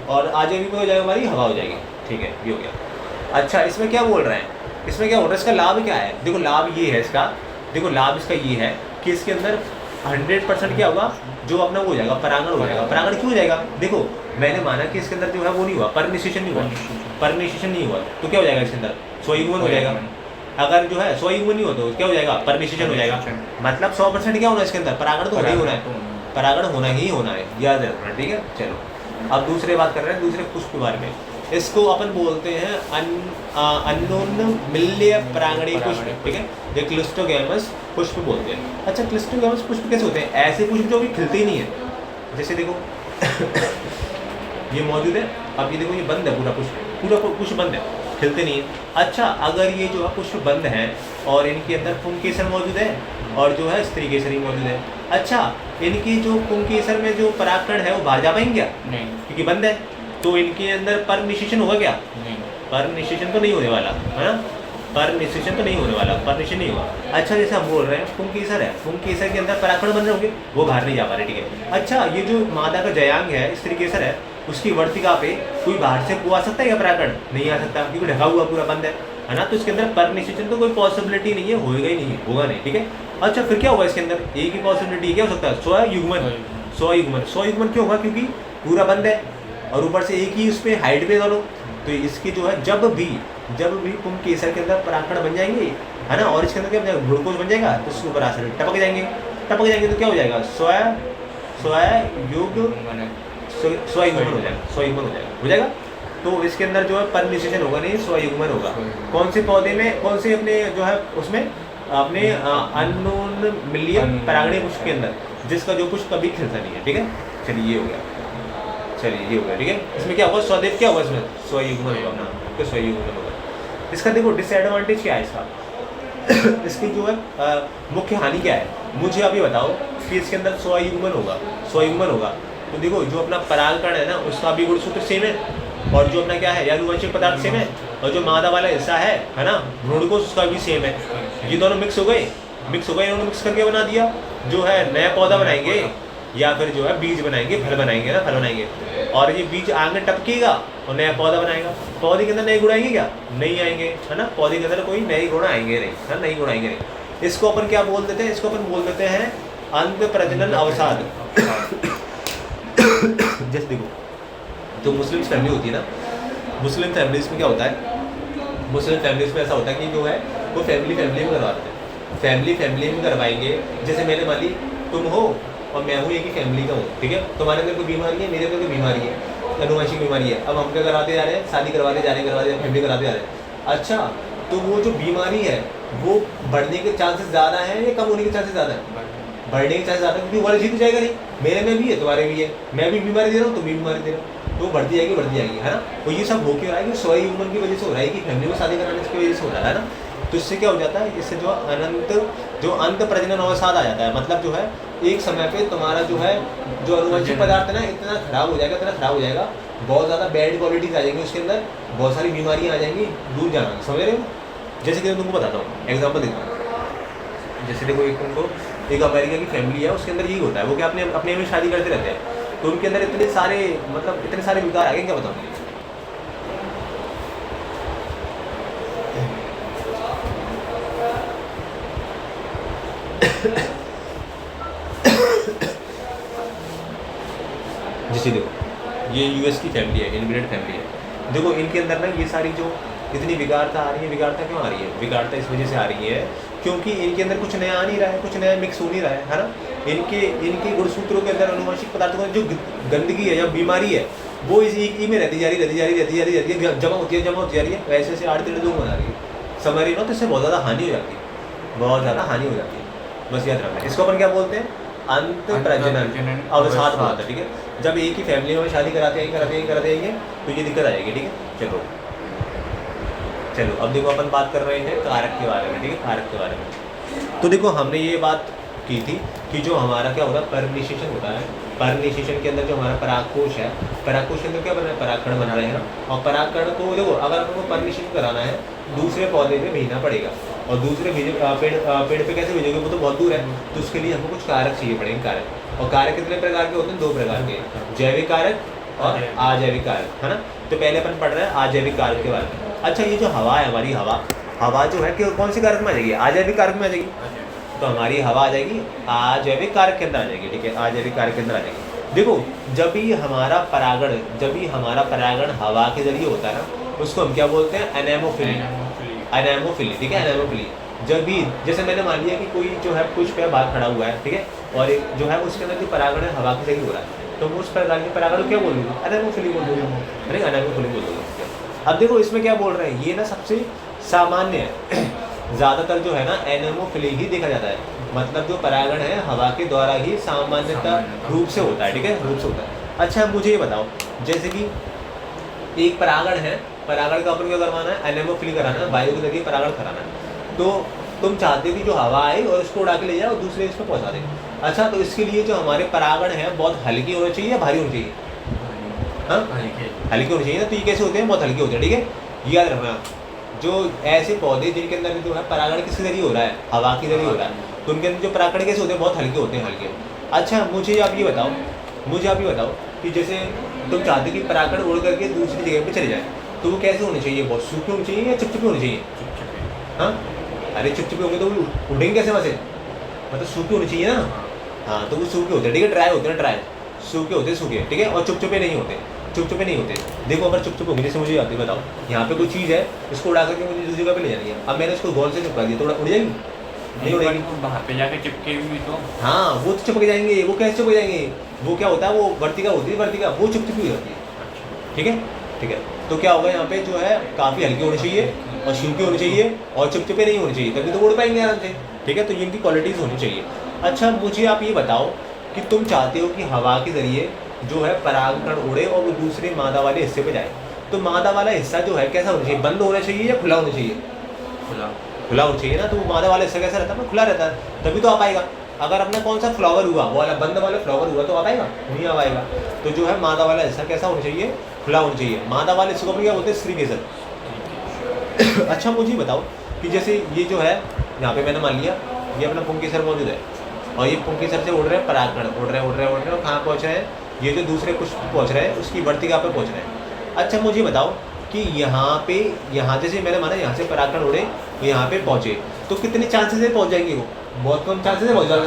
और अजैविक में हो जाएगा हमारी हवा हो जाएगी, ठीक है, ये हो गया। अच्छा इसमें क्या बोल रहे हैं? इसमें क्या बोल रहे हैं? इसका लाभ क्या है? देखो लाभ ये है इसका, देखो लाभ इसका ये है कि इसके अंदर 100% क्या होगा? जो अपना वो हो जाएगा, परागण हो जाएगा। परागण क्यों हो जाएगा? देखो मैंने माना कि इसके अंदर जो है वो नहीं हुआ, परनिशिचन नहीं हुआ, परनिशिचन नहीं हुआ तो क्या हो जाएगा? इसके अंदर स्वयुग्मन हो जाएगा। अगर जो है स्वयुग्मन नहीं हो तो क्या हो जाएगा? परनिशिचन हो जाएगा। मतलब 100% क्या होना है इसके अंदर? परागण तो होना ही होना है, परागण होना ही होना है, याद रखना, ठीक है। चलो अब दूसरे बात कर रहे हैं, दूसरे पुष्प के बारे में। इसको अपन बोलते हैं अनोन्मिल्य परागणी पुष्प, ठीक है, ये क्लिस्टोगैमस पुष्प बोलते हैं। अच्छा क्लिस्टोगैमस पुष्प कैसे होते हैं? ऐसे पुष्प जो भी खिलते ही नहीं है। जैसे देखो ये मौजूद है, अब ये देखो ये बंद है, पूरा पुष्प बंद है, खिलते नहीं है। अच्छा अगर ये जो है पुष्प बंद है और इनके अंदर पुंकेसर मौजूद है और जो है स्त्री केसरी मौजूद है, अच्छा इनकी जो पुंकेसर में जो परागकण है वो बाहर जा पाएंगे क्या? नहीं, क्योंकि बंद है। तो इनके अंदर परनिशिचन होगा क्या? नहीं, परनिशिचन तो नहीं होने वाला, है ना, परनिशिचन तो नहीं होने वाला, परनिशिचन नहीं होगा। अच्छा जैसे हम बोल रहे हैं पुंकेसर है, पुंकेसर के अंदर परागकण बन रहे होंगे, वो बाहर नहीं जा पा रहे, ठीक है। अच्छा ये जो मादा का जयांग है, स्त्री केसर है, उसकी वर्तिका पे कोई बाहर से आ सकता है क्या परागकण? नहीं आ सकता क्योंकि ढका हुआ पूरा बंद है ना। तो इसके अंदर परनिशिचन तो कोई पॉसिबिलिटी नहीं है, होएगा ही नहीं, होगा नहीं, ठीक है। अच्छा फिर क्या होगा इसके अंदर? एक ही पॉसिबिलिटी क्या हो सकता है? स्वयुग्मन। स्वयुग्मन क्यों होगा? क्योंकि पूरा बंद है और ऊपर से एक ही उस पर हाइट पे दोनों, तो इसकी जो है जब भी तुम केसर के अंदर परागकण बन जाएंगे, है ना, और इसके अंदर क्या बन जाएगा, ग्लूकोज बन जाएगा, तो उसके ऊपर आसानी टपक जाएंगे तो क्या हो जाएगा, स्वयुग्मन हो जाएगा। तो इसके अंदर जो है परनिशेषण होगा नहीं, स्वयुग्मन होगा। कौन से पौधे में, कौन से अपने जो है उसमें अपने अननोन मिलियन परागणीय पुष्प के अंदर, जिसका जो पुष्प कभी खिलता नहीं है, ठीक है। चलिए ये हो गया, ठीक है। इसमें क्या होगा, स्वदेव क्या होगा, इसमें स्वयुग्मन होगा ना, तो स्वयुग्मन होगा। इसका देखो डिसएडवांटेज क्या है इसका इसकी जो है मुख्य हानि क्या है, मुझे अभी बताओ कि इसके अंदर स्वयुग्मन होगा तो देखो जो अपना परागकण है ना उसका भी गुणसूत्र सेम है, और जो अपना क्या है यानुवंशिक पदार्थ सेम है, और जो मादा वाला हिस्सा है ना भ्रूणकोश, उसका भी सेम है। ये दोनों मिक्स हो गए, इन्होंने मिक्स करके बना दिया, जो है नया पौधा बनाएंगे या फिर जो है बीज बनाएंगे, फल बनाएंगे, और ये बीज आगे टपकेगा और नया पौधा बनाएगा। पौधे के अंदर नए गुण आएंगे क्या, नहीं आएंगे, है ना, पौधे के अंदर कोई नए गुण आएंगे नहीं, है ना, नए गुण आएंगे नहीं। इसको अपन क्या बोल देते हैं, इसको अपन बोल देते हैं अंत प्रजनन अवसाद जैसे देखो जो मुस्लिम फैमिली होती है ना, मुस्लिम फैमिलीज में क्या होता है, मुस्लिम फैमिलीज में ऐसा होता है कि जो है वो फैमिली में करवाते हैं, फैमिली में करवाएंगे। जैसे मैंने मान ली तुम हो और मैं हूँ एक ही फैमिली का हूँ, ठीक है, तुम्हारे अंदर कोई बीमारी है, मेरे अंदर कोई बीमारी है, अनुवांशिक बीमारी है। अब हम क्या कराते जा रहे हैं, शादी करवाते जा रहे हैं, फैमिली कराते जा रहे हैं। अच्छा, तो वो जो बीमारी है वो बढ़ने के चांसेस ज़्यादा हैं या कम होने के चांसेस ज़्यादा हैं, बढ़ने के चांसेस ज़्यादा, क्योंकि वो वाला जीत जाएगा नहीं, मेरे में भी है तुम्हारे भी है, मैं भी बीमारी दे रहा हूँ तुम भी बीमारी दे रहे हो, तो बढ़ती जाएगी, है ना। तो ये सब हो क्यों रहा है कि स्वयुग्मन की वजह से हो रहा है, कि फैमिली में शादी कराने की वजह से हो रहा है ना। तो इससे क्या हो जाता है, इससे जो अंत प्रजनन अवसाद आ जाता है, मतलब जो है एक समय पे तुम्हारा जो है जो अनुवंशिक पदार्थ है ना इतना खराब हो जाएगा, बहुत ज़्यादा बैड क्वालिटीज आ जाएंगी उसके अंदर, बहुत सारी बीमारियाँ आ जाएंगी, दूर जाना, समझ रहे हो। जैसे कि मैं तुमको बताता हूँ, एग्जाम्पल देता हूँ। जैसे देखो एक अमेरिका की फैमिली है, उसके अंदर यही होता है, वो क्या अपने में शादी करते रहते हैं, तो उनके अंदर इतने सारे विकार आ गए, क्या बताऊँ। जैसे देखो ये यूएस की फैमिली है, इनब्रेड फैमिली है, देखो इनके अंदर ना ये सारी जो इतनी विकारता आ रही है, विकारता क्यों आ रही है, विकारता इस वजह से आ रही है क्योंकि इनके अंदर कुछ नया आ नहीं रहा है, कुछ नया मिक्स हो नहीं रहा है ना। इनके गुणसूत्रों के अंदर अनुवांशिक पदार्थों की जो गंदगी है या बीमारी है वो इस एक में रहती जा रही है, जमा होती जा रही है, वैसे से 8 3 बना रही है, समझ रही हो। तो इससे बहुत ज़्यादा हानि हो जाती है, बस याद रखना। इसको अपन क्या बोलते हैं, अंत प्रजनन अवसाद होता है, ठीक है। जब एक ही फैमिली में शादी कराते आएंगे तो ये दिक्कत आएगी, ठीक है। चलो अब देखो अपन बात कर रहे हैं कारक के बारे में, ठीक है, कारक के बारे में। तो देखो हमने ये बात की थी कि जो हमारा क्या होता है परनिशेषण होता है, परनिशेषण के अंदर जो हमारा परागकोश है, परागकोश के अंदर क्या बना है, परागकण बना रहे हैं, और परागकण को देखो अगर हमको परनिशेषण कराना है दूसरे पौधे में भेजना पड़ेगा, और दूसरे पेड़ पे कैसे भेजोगे, वो तो बहुत दूर है, तो उसके लिए हमको कुछ कारक चाहिए पड़ेंगे, कारक। और कारक कितने प्रकार के होते हैं, 2 प्रकार के, जैविक कारक और अजैविक कारक, है ना। तो पहले अपन पढ़ रहे हैं अजैविक कारक के बारे में। अच्छा, ये जो हवा है हमारी, हवा जो है कि कौन से कारक में आ जाएगी, अजैविक कारक में आ जाएगी, तो हमारी हवा आ जाएगी अजैविक कारक के अंदर आ जाएगी, ठीक है, अजैविक कारक के अंदर आ जाएगी। देखो जब भी हमारा परागण हवा के जरिए होता है ना, उसको हम क्या बोलते हैं, एनेमोफिली, ठीक है, एनेमोफिली। जब भी जैसे मैंने मान लिया कि कोई जो है पुष्प है बाहर खड़ा हुआ है, ठीक है, और एक जो है उसके अंदर जो परागण है हवा के जरिए हो रहा है, तो उस प्रकार के परागण को क्या बोल दूँगा, एनेमोफिली बोल दूँगा, ठीक है, एनेमोफिली बोल दूँगा। अब देखो इसमें क्या बोल रहे हैं, ये ना सबसे सामान्य है ज़्यादातर जो है ना एनेमोफिली ही देखा जाता है, मतलब जो परागण है हवा के द्वारा ही सामान्यतः रूप से होता है, ठीक है, रूप से होता है। अच्छा मुझे ये बताओ, जैसे कि एक परागण है, परागण का अपन क्या करवाना है, एनेमोफिली कराना है, वायु के जरिए परागण कराना है, तो तुम चाहते हो कि जो हवा आए और उसको उड़ा के ले जाए और दूसरे इसको पहुँचा दे। अच्छा, तो इसके लिए जो हमारे परागण है बहुत हल्की होनी चाहिए या भारी होनी चाहिए, हाँ हल्की होनी चाहिए ना। तो ये कैसे होते हैं, बहुत हल्के होते हैं, ठीक है, याद रखना। जो ऐसे पौधे जिनके अंदर जो है परागण किसके जरिए हो रहा है, हवा के जरिए हो रहा है, तो उनके अंदर जो परागण कैसे होते हैं, बहुत हल्के होते हैं, हल्के। अच्छा मुझे आप ये बताओ कि जैसे तुम चाहते हो कि परागण उड़ करके दूसरी जगह पे चले जाए, तो वो कैसे होने चाहिए, बहुत सूखे होने चाहिए या चिपचिपे होने चाहिए, हाँ, अरे चिपचिपे होंगे तो वो उड़ेंगे कैसे वहाँ से, मतलब सूखे होने चाहिए ना, हाँ, तो वो सूखे होते हैं, ठीक है, ड्राई होते हैं, ड्राई, सूखे होते, ठीक है, और चिपचिपे नहीं होते। चुप चुपे नहीं होते। देखो अगर चुप चुप होंगे, जैसे मुझे आती है, बताओ यहाँ पे कोई चीज़ है, इसको उड़ा करके मुझे दूसरी जगह पे ले जानी है। अब मैंने इसको गोल से चिपका दिया तो उड़ जाएगी? नहीं उड़ेगी। वहाँ पे जाके चिपके भी तो। हाँ वो तो चिपक जाएंगे। वो कैसे चिपक जाएंगे? वो क्या होता है, वो वर्तिका होती है, वर्तिका वो चुप चुपी हो जाती है। ठीक है, ठीक है। तो क्या होगा यहाँ पे जो है काफ़ी हल्के होने चाहिए और शिवके होने चाहिए और चिपचिपे नहीं होने चाहिए, तभी तो उड़ पाएंगे आराम से। ठीक है, तो ये इनकी क्वालिटीज़ होनी चाहिए। अच्छा मुझे आप ये बताओ कि तुम चाहते हो कि हवा के ज़रिए जो है परागकण उड़े और वो दूसरे मादा वाले हिस्से पे जाए, तो मादा वाला हिस्सा जो है कैसा होना चाहिए? बंद होना चाहिए या खुला होना चाहिए? खुला। खुला होना चाहिए ना। तो वो मादा वाला हिस्सा कैसा रहता है? खुला रहता है, तभी तो आ पाएगा। अगर अपना कौन सा फ्लावर हुआ, वो वाला बंद वाला फ्लावर हुआ तो आ पाएगा? नहीं आ पाएगा। तो जो है मादा वाला हिस्सा कैसा होना चाहिए? खुला होना चाहिए। मादा वाले हिस्से को क्या बोलते हैं? स्त्री केसर। अच्छा मुझे बताओ कि जैसे ये जो है यहाँ पे मैंने मान लिया ये अपना पुंकेसर मौजूद है और ये पुंकेसर से उड़ रहे हैं परागकण, उड़ रहे हैं और कहाँ पहुँच रहे हैं? ये जो दूसरे कुछ पहुँच रहे हैं उसकी वर्तिका पर पहुँच रहे हैं। अच्छा मुझे बताओ कि यहाँ जैसे मैंने माना यहाँ से परागकण उड़े यहाँ पे पहुँचे, तो कितने चांसेस है पहुँच जाएंगे? वो बहुत कम चांसेस है, बहुत ज़्यादा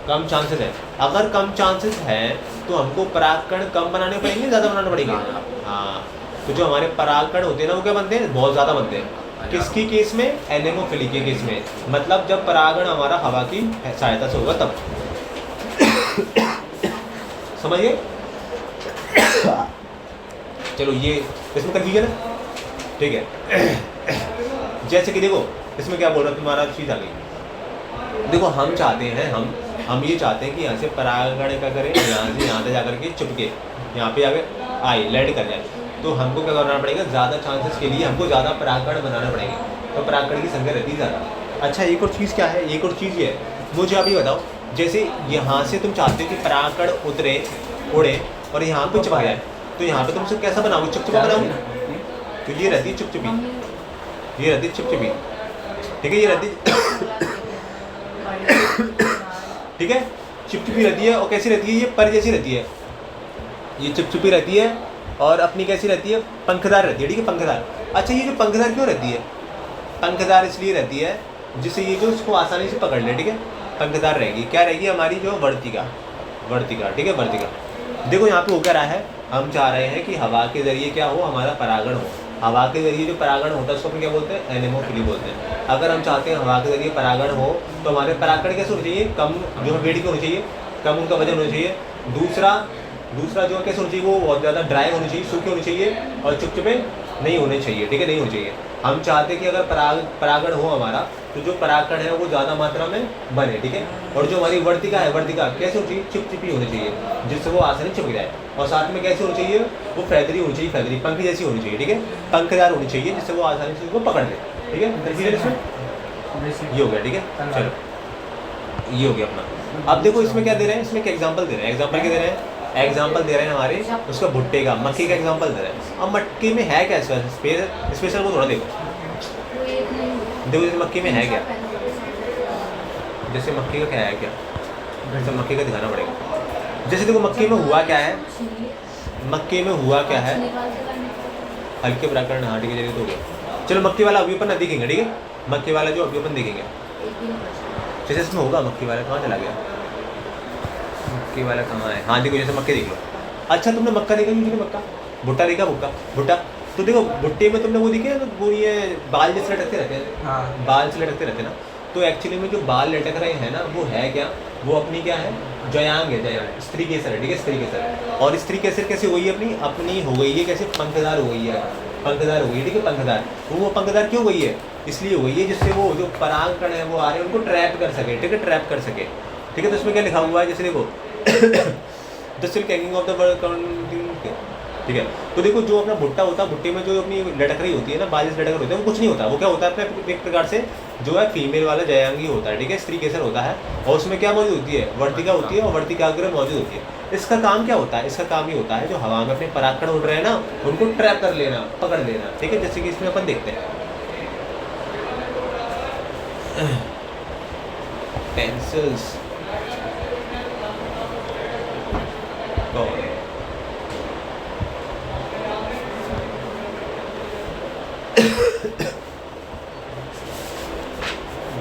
कम चांसेस है। अगर कम चांसेस हैं तो हमको परागकण कम बनाने पड़ेंगे, ज़्यादा बनाना पड़ेगा? हाँ। तो जो हमारे परागकण होते हैं ना वो क्या बनते हैं? बहुत ज़्यादा बनते हैं। किसकी केस में? एनेमोफिली के केस में। मतलब जब परागण हमारा हवा की सहायता से होगा तब। समझिए? चलो ये इसमें कंफ्यूजन है, ठीक है। जैसे कि देखो इसमें क्या बोल रहा है, तुम्हारा चीज़ आ गई। देखो हम चाहते हैं, हम ये चाहते हैं कि यहाँ से परागण क्या करें, यहाँ से यहाँ तक जाकर के चुपके यहाँ पे आगे आए लैंड कर जाए। तो हमको क्या करना पड़ेगा? ज़्यादा चांसेस के लिए हमको ज़्यादा परागकण बनाना पड़ेगा, तो परागकण की संख्या रहती है ज़्यादा। अच्छा एक और चीज़ क्या है? एक और चीज़ ये है, मुझे आप ये बताओ, जैसे यहाँ से तुम चाहते हो कि परागकण उतरे उड़े और यहाँ पे चिपक जाए, तो यहाँ पे तुम उसे कैसा बनाओगे? चिपचिपा बनाओगे? तो ये रहती है चिपचिपी, ये रहती है चिपचिपी, ठीक है, ये रहती ठीक है, चिपचिपी रहती है। और कैसी रहती है? ये पर जैसी रहती है, ये चिपचिपी रहती है और अपनी कैसी रहती है? पंखदार रहती है, ठीक है, पंखदार। अच्छा ये जो पंखदार क्यों रहती है? पंखदार इसलिए रहती है जिससे ये जो उसको आसानी से पकड़ ले, ठीक है, पंखदार रहेगी। क्या रहेगी? हमारी जो वर्तिका, ठीक है, वर्तिका। देखो यहाँ पे हो क्या रहा है, हम चाह रहे हैं कि हवा के ज़रिए क्या हो? हमारा परागण हो। हवा के ज़रिए जो परागण होता है उसको अपन क्या बोलते हैं? एनेमोफिली बोलते हैं। अगर हम चाहते हैं हवा के ज़रिए परागण हो तो हमारे परागण कैसे होने चाहिए? कम जो है वेट के होने चाहिए, कम उनका वजन होना चाहिए। दूसरा जो कैसे होना चाहिए? वो बहुत ज़्यादा ड्राई होनी चाहिए, सूखे होने चाहिए और चुपचुपे नहीं होने चाहिए, ठीक है, नहीं होने चाहिए। हम चाहते हैं कि अगर परागण हो हमारा तो जो परागकण है वो ज़्यादा मात्रा में बने, ठीक है। और जो हमारी वर्तिका है, वर्तिका कैसे होनी चाहिए? चिपचिपी होनी चाहिए जिससे वो आसानी चिपक जाए। और साथ में कैसे होनी चाहिए? वो फैदरी होनी चाहिए, फैदरी पंख जैसी होनी चाहिए, ठीक है, पंखदार होनी चाहिए जिससे वो आसानी से उसको पकड़ ले, ठीक है। कंफ्यूजन इसमें ये हो गया, ठीक है। चलो ये हो गया अपना। अब देखो इसमें क्या दे रहे हैं? इसमें क्या एग्जाम्पल दे रहे हैं? एग्जाम्पल क्या दे रहे हैं? एग्जाम्पल दे रहे हैं हमारे उसका भुट्टे का, मक्की का एग्जाम्पल दे रहे हैं। अब मक्की में है क्या स्पेशल? वो थोड़ा देखो, देखो जैसे मक्की में है क्या, जैसे मक्की का क्या है, क्या जैसे मक्की का दिखाना पड़ेगा। जैसे देखो मक्की में हुआ क्या है, मक्की में हुआ क्या है? हल्के परागकण, हाँ ठीक है, जरिए तो हो गया। चलो मक्की वाला अभी अपन देखेंगे, ठीक है, मक्की वाला जो अभी अपन देखेंगे। जैसे इसमें होगा मक्की वाला, कहाँ चला गया मक्की वाला? कहाँ है? हाँ देखो जैसे मक्के देख लो। अच्छा तुमने मक्का देखा नहीं? मक्का, भुट्टा देखा? भुट्टा तो देखो भुट्टे में तुमने वो देखे ना, वो ये बाल जैसे लटकते रहते हैं, हाँ, बाल से लटकते रहते हैं ना। तो एक्चुअली में जो बाल लटक रहे हैं ना वो है क्या? वो अपनी क्या है? जयांग है, जयांग, स्त्री केसर है, ठीक है, स्त्री केसर। और स्त्री केसर कैसे हो गई है? अपनी हो गई है कैसे? पंखदार हो गई है, पंखदार हो गई है, ठीक है, पंखदार। वो पंखदार क्यों हो गई है? इसलिए हो गई है जिससे वो जो परागकण है वो आ रहे हैं उनको ट्रैप कर सके, ठीक है, ट्रैप कर सके, ठीक है। तो इसमें क्या लिखा हुआ है? जैसे देखो the silk hanging of the bird, ठीक है। तो देखो जो अपना भुट्टा होता है, भुट्टे में जो अपनी लटक रही होती है ना, बाल लटक रहे होते हैं, वो कुछ नहीं होता। वो क्या होता है? अपने एक प्रकार से जो है फीमेल वाला जयांगी होता है, ठीक है, स्त्री केसर होता है। और उसमें क्या मौजूद होती है? वर्तिका होती है और वर्तिकाग्र मौजूद होती है। इसका काम क्या होता है? इसका काम ये होता है जो हवा में अपने परागकण उड़ रहे हैं ना उनको ट्रैप कर लेना, पकड़ लेना, ठीक है। जैसे कि इसमें अपन देखते हैं पेंसिल्स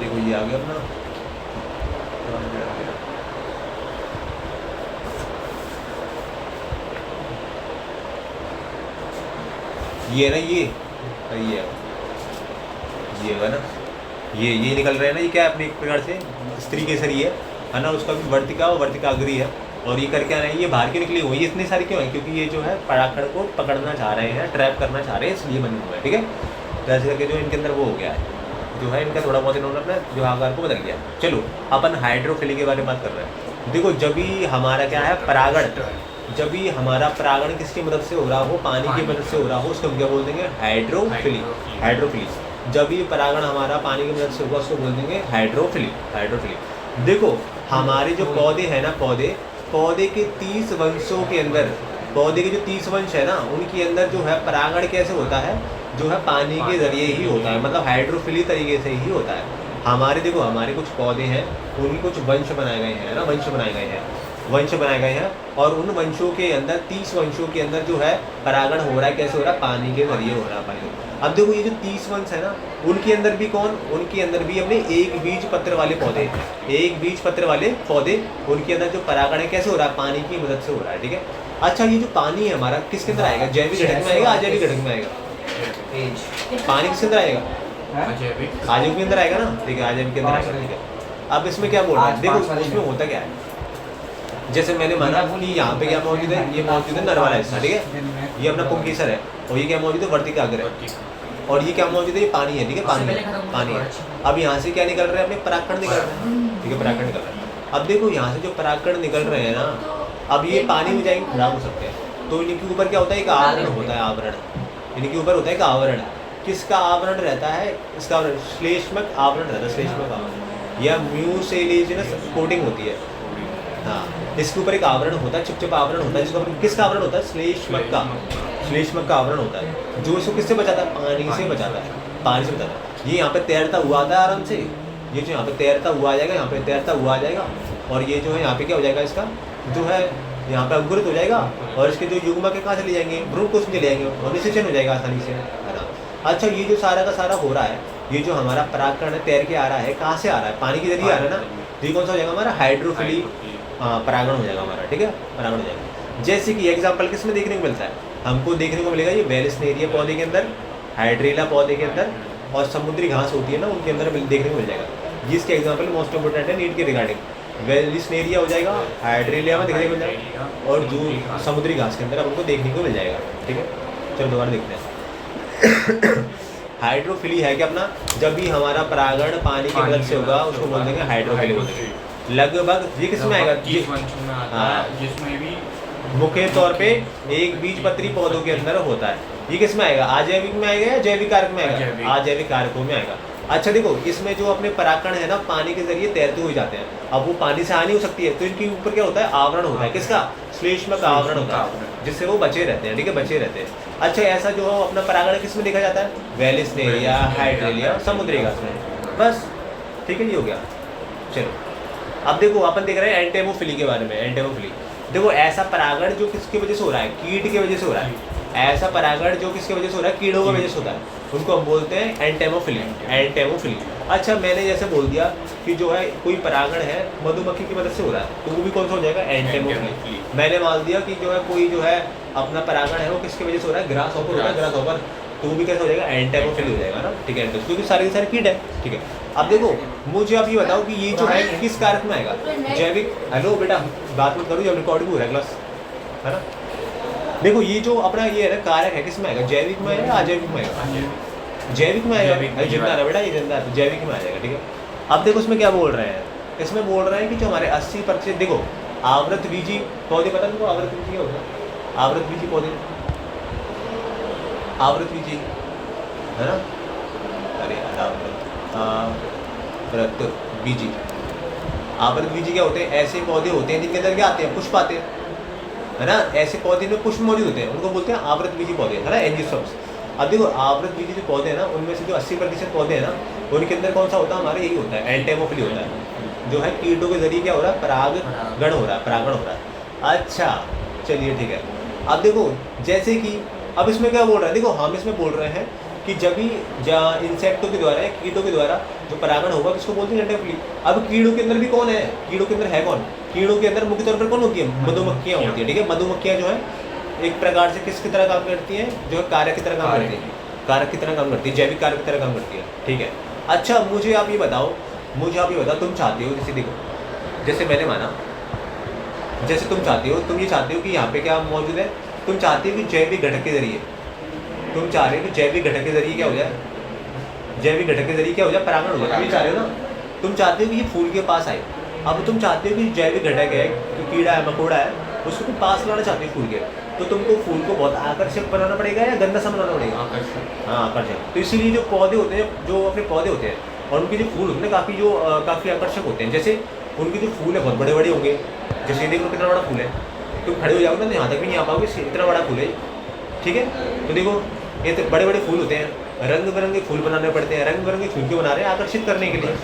देखो ये आ गया अपना, ये है ना, ये होगा ना, ये निकल रहे हैं ना, ये क्या है अपने एक प्रकार से स्त्री केसरी है ना, उसका भी वर्तिका और वर्तिकाग्री है। और ये करके आना है, ये बाहर क्यों निकली हुई, ये इतनी सारी क्यों है, क्योंकि ये जो है परागकण को पकड़ना चाह रहे हैं, ट्रैप करना चाह रहे हैं, इसलिए बने हुए हैं, ठीक है। तो ऐसे करके जो इनके अंदर वो हो गया है, जो है इनका थोड़ा बहुत इन्होंने अपना जो आकार को बदल गया। चलो अपन हाइड्रोफिली के बारे में बात कर रहे हैं। देखो जब भी हमारा क्या है परागण, जब भी हमारा परागण किसकी मदद से हो रहा हो, पानी की मदद से हो रहा हो, उसको हम क्या बोल देंगे, हाइड्रोफिली। हाइड्रोफिली जब भी परागण हमारा पानी की मदद से होगा उसको बोल देंगे हाइड्रोफिली। हाइड्रोफिली देखो हमारे जो पौधे हैं ना, पौधे के 30 वंशों के अंदर, पौधे के जो 30 वंश है ना, उनके अंदर जो है परागण कैसे होता है, जो है पानी के जरिए ही होता है, मतलब हाइड्रोफिली तरीके से ही होता है। हमारे देखो हमारे कुछ पौधे हैं, उनके कुछ वंश बनाए गए हैं ना, वंश बनाए गए हैं और उन वंशों के अंदर 30 वंशों के अंदर जो है परागण हो रहा है, कैसे हो रहा है, पानी के जरिए हो रहा है, पानी। अब देखो ये जो 30 वंश है ना, उनके अंदर भी कौन, उनके अंदर भी अपने एक बीज पत्र वाले पौधे, उनके अंदर जो परागण है कैसे हो रहा है, पानी की मदद से हो रहा है, ठीक है। अच्छा ये जो पानी है हमारा किसके अंदर आएगा, जैविक घटक में आएगा, अजैविक घटक में आएगा, पानी किसके अंदर आएगा, अजैविक के अंदर आएगा ना, ठीक है, अजैविक के अंदर आएगा, ठीक है। अब इसमें क्या बोल रहा है, देखो उसमें होता क्या है, जैसे मैंने माना कि यहाँ पे क्या मौजूद है, ये मौजूद है नर वाला हिस्सा, ठीक है, ये अपना पुंकेसर है, और ये क्या मौजूद है, वर्तिकाग्र है, और ये क्या मौजूद है, ये पानी है, ठीक है, पानी है। अब यहाँ से क्या निकल रहे हैं, अपने परागकण निकल रहे हैं, ठीक है, परागकण निकल रहे हैं। अब देखो यहाँ से जो परागकण निकल रहे हैं ना, अब ये पानी में जाएंगे खराब हो सकते हैं, तो इनके ऊपर क्या होता है, एक आवरण होता है, इनके ऊपर होता है एक आवरण। किसका आवरण रहता है, इसका आवरण श्लेष्मक आवरण रहता है, श्लेष्मक आवरण या म्यूसिलेजिनस कोटिंग होती है, हाँ, इसके ऊपर एक आवरण होता है, चिपचिपा आवरण होता है, जिसका किसका आवरण होता है, श्लेष्मक का आवरण होता है, जो इसको किससे बचाता है, पानी से बचाता है। ये यहाँ पे तैरता हुआ आता है आराम से, ये जो यहाँ पे तैरता हुआ आ जाएगा, यहाँ पे तैरता हुआ आ जाएगा, और ये जो है यहाँ पे क्या हो जाएगा, इसका जो है यहाँ पे अंकुरित हो जाएगा, और इसके जो युग्म के कहाँ चले जाएंगे, भ्रूणकोश में चले जाएंगे, और निषेचन हो जाएगा आसानी से, है ना। अच्छा ये जो सारा का सारा हो रहा है, ये जो हमारा परागकण है तैर के आ रहा है, कहाँ से आ रहा है, पानी के जरिए आ रहा है ना, तो ये कौन सा हो जाएगा हमारा, हाइड्रोफिली परागण हो जाएगा हमारा, ठीक है, परागण हो जाएगा। जैसे कि एग्जाम्पल किस में देखने को मिलता है, हमको देखने को मिलेगा ये वेलिस्नेरिया पौधे के अंदर, हाइड्रेला पौधे के अंदर, और समुद्री घास होती है ना, उनके अंदर देखने को मिल जाएगा। जिसके एग्जाम्पल मोस्ट इंपोर्टेंट है नीट के रिगार्डिंग, वेलिस्नेरिया हो जाएगा, हाइड्रेलिया में देखने को मिल जाएगा, और जो समुद्री घास के अंदर अब उनको देखने को मिल जाएगा, ठीक है। चलो दोबारा देखते हैं। हाइड्रोफिली है कि अपना, जब भी हमारा परागण पानी की मदद से होगा उसको बोल देंगे हाइड्रोफिली बोलेंगे। लगभग ये किसमें आएगा, जिसमें भी मुख्य तौर पे एक बीजपत्री पौधों के अंदर होता है। ये किसमें आएगा, अजैविक में आएगा या जैविक कारक में आएगा, अजैविक कारकों में आएगा। अच्छा देखो इसमें जो अपने परागकण है ना, पानी के जरिए तैरते हुए जाते हैं, अब वो पानी से हानि हो सकती है, तो इनके ऊपर क्या होता है, आवरण होता है, किसका, श्लेष्मक आवरण होता है, जिससे वो बचे रहते हैं, ठीक है, बचे रहते हैं। अच्छा ऐसा जो अपना परागण किस में देखा जाता है, वेलिस्नेरिया, हाइड्रेलिया, समुद्री घास में, बस, ठीक है, ये हो गया। चलो अब देखो अपन देख रहे हैं एंटेमोफिली के बारे में। एंटेमोफिली देखो ऐसा परागण जो किसकी वजह से हो रहा है, कीट की वजह से हो रहा है, ऐसा परागण जो किसकी वजह से हो रहा है, कीड़ों की वजह से होता है, उनको हम बोलते हैं एंटेमोफिली। एंटेमोफिली। अच्छा मैंने जैसे बोल दिया कि जो है कोई परागण है मधुमक्खी की मदद से हो रहा है, तो वो भी कौन सा हो जाएगा, एंटेमोफिली। मैंने मान दिया कि जो है कोई जो है अपना परागण है वो किसकी वजह से हो रहा है, ग्रास हॉपर हो रहा है, ग्रास हॉपर, तो वो भी कैसे हो जाएगा, एंटेमोफिली हो जाएगा ना, ठीक है, क्योंकि सारे के सारे कीट है, ठीक है। अब देखो मुझे आप ये बताओ कि ये जो है किस कारक में आएगा, जैविक, हेलो बेटा बात मत करो, जब रिकॉर्ड भी हो रहा है क्लास, है ना। देखो ये जो अपना ये है ना कारक है, किस में आएगा, जैविक में आएगा, अजैविक में आएगा, जैविक में आएगा, जिंदा है बेटा, ये जिंदा है, तो जैविक में आ जाएगा, ठीक है। अब देखो इसमें क्या बोल रहे हैं, इसमें बोल रहे हैं कि जो हमारे 80% देखो आवृत बीजी पौधे, पता तुमको आवृत बीजी क्या होता है, आवृत बीजी पौधे, आवृत बीजी है ना, अरे आवृत बीजी, आवृत बीजी क्या होते हैं, ऐसे पौधे होते हैं जिनके अंदर क्या आते हैं, पुष्प आते हैं, है ना, ऐसे पौधे में पुष्प मौजूद होते हैं, उनको बोलते हैं आवृत बीजी पौधे, है ना, एंजियोस्पर्म्स। अब देखो आवृत बीजी जो पौधे हैं ना, उनमें से जो 80% पौधे हैं ना, उनके अंदर कौन सा होता है, हमारे यही होता है, एंटेमोफिली होता है, जो है कीटों के जरिए क्या हो रहा है, परागण हो रहा है, परागण हो रहा है। अच्छा चलिए ठीक है। अब देखो जैसे कि अब इसमें क्या बोल रहा है, देखो हम इसमें बोल रहे हैं कि जब भी इंसेक्टों के द्वारा, कीटों के द्वारा जो परागण होगा किसको बोलते हैं, एंटेमोफिली। अब कीड़ों के अंदर भी कौन है, कीड़ों के अंदर है कौन, कीड़ों के अंदर मुख्य तौर पर कौन होती है, मधुमक्खियाँ होती है, ठीक है। मधुमक्खियाँ जो है एक प्रकार से किसकी तरह काम करती हैं, जो कारक की तरह काम करती है, कारक की तरह काम करती है, जैविक कारक की तरह काम करती है, ठीक है। अच्छा मुझे आप ये बताओ, तुम चाहते हो, जैसे देखो, जैसे मैंने माना, जैसे तुम चाहते हो, तुम ये चाहते हो कि यहाँ पे क्या मौजूद है, तुम चाहते हो कि जैविक घटक के जरिए, तुम चाह रहे हो कि जैविक घटक के जरिए क्या हो जाए, जैविक घटक के जरिए क्या हो जाए, परागण हो जाए, तुम ये चाह रहे हो ना, तुम चाहते हो कि ये फूल के पास आए। अब तुम चाहते हो कि जैविक घटक है, जो कीड़ा है, मकोड़ा है, उसको तुम पास लाना चाहते हो फूल के, तो तुमको फूल को बहुत आकर्षक बनाना पड़ेगा या गंदा सा बनाना पड़ेगा? आकर्षक। हाँ आकर्षक। तो इसीलिए जो पौधे होते हैं, जो अपने पौधे होते हैं और उनके जो फूल होते हैं काफ़ी आकर्षक होते हैं। जैसे उनके जो फूल है बहुत बड़े बड़े होंगे, जैसे देखो कितना बड़ा फूल है, तुम खड़े हो जाओगे ना, यहाँ तक भी नहीं आ पाओगे, इतना बड़ा फूल है, ठीक है। तो देखो ये तो बड़े बड़े फूल होते हैं, रंग बिरंगे फूल बनाने पड़ते हैं, रंग बिरंगे फूल क्यों बना रहे हैं? आकर्षित करने के लिए,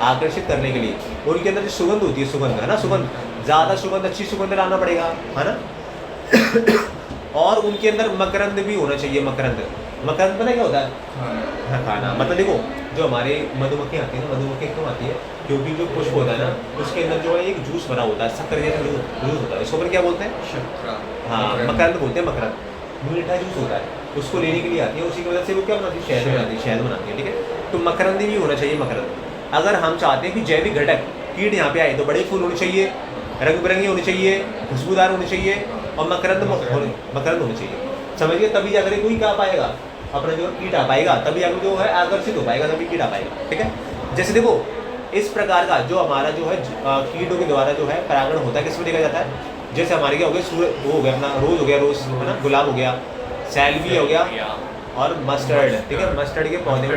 आकर्षित करने के लिए। और उनके अंदर जो सुगंध होती है, सुगंध है ना, सुगंध, ज़्यादा सुगंध, अच्छी सुगंध लाना पड़ेगा, है ना। और उनके अंदर मकरंद भी होना चाहिए, मकरंद, मकरंद पता क्या होता है? हाँ खाना, मतलब देखो जो हमारे मधुमक्खी आती है ना, मधुमक्खी क्यों आती है? क्योंकि जो पुष्प होता है ना, उसके अंदर जो है एक जूस भरा होता है, शक्कर जैसा जूस होता है, उसको ऊपर क्या बोलते हैं? शक्कर। हाँ मकरंद बोलते हैं, मकरंद, मीठा जूस होता है, उसको लेने के लिए आती है, उसी की वजह से वो क्या बनाती है? शहद बनाती है, शहद बनाती है, ठीक है। तो मकरंद भी होना चाहिए, मकरंद। अगर हम चाहते हैं कि जैविक घटक कीट यहाँ पे आए, तो बड़े फूल होने चाहिए, रंग बिरंगे होने चाहिए, खुशबूदार होने चाहिए, और मकरंद होने चाहिए, समझिए। तभी जाकर कोई क्या पाएगा, अपना जो कीट आ पाएगा, तभी आगे जो है आकर्षित हो पाएगा, तभी कीट आ पाएगा, ठीक है। जैसे देखो इस प्रकार का जो हमारा जो है कीटों के द्वारा जो है परागण होता है, किसमें देखा जाता है? जैसे हमारे क्या हो गया, वो हो गया अपना रोज हो गया, रोज है ना, गुलाब हो गया, सैलवी हो गया, और मस्टर्ड, ठीक है। मस्टर्ड के पौधे में,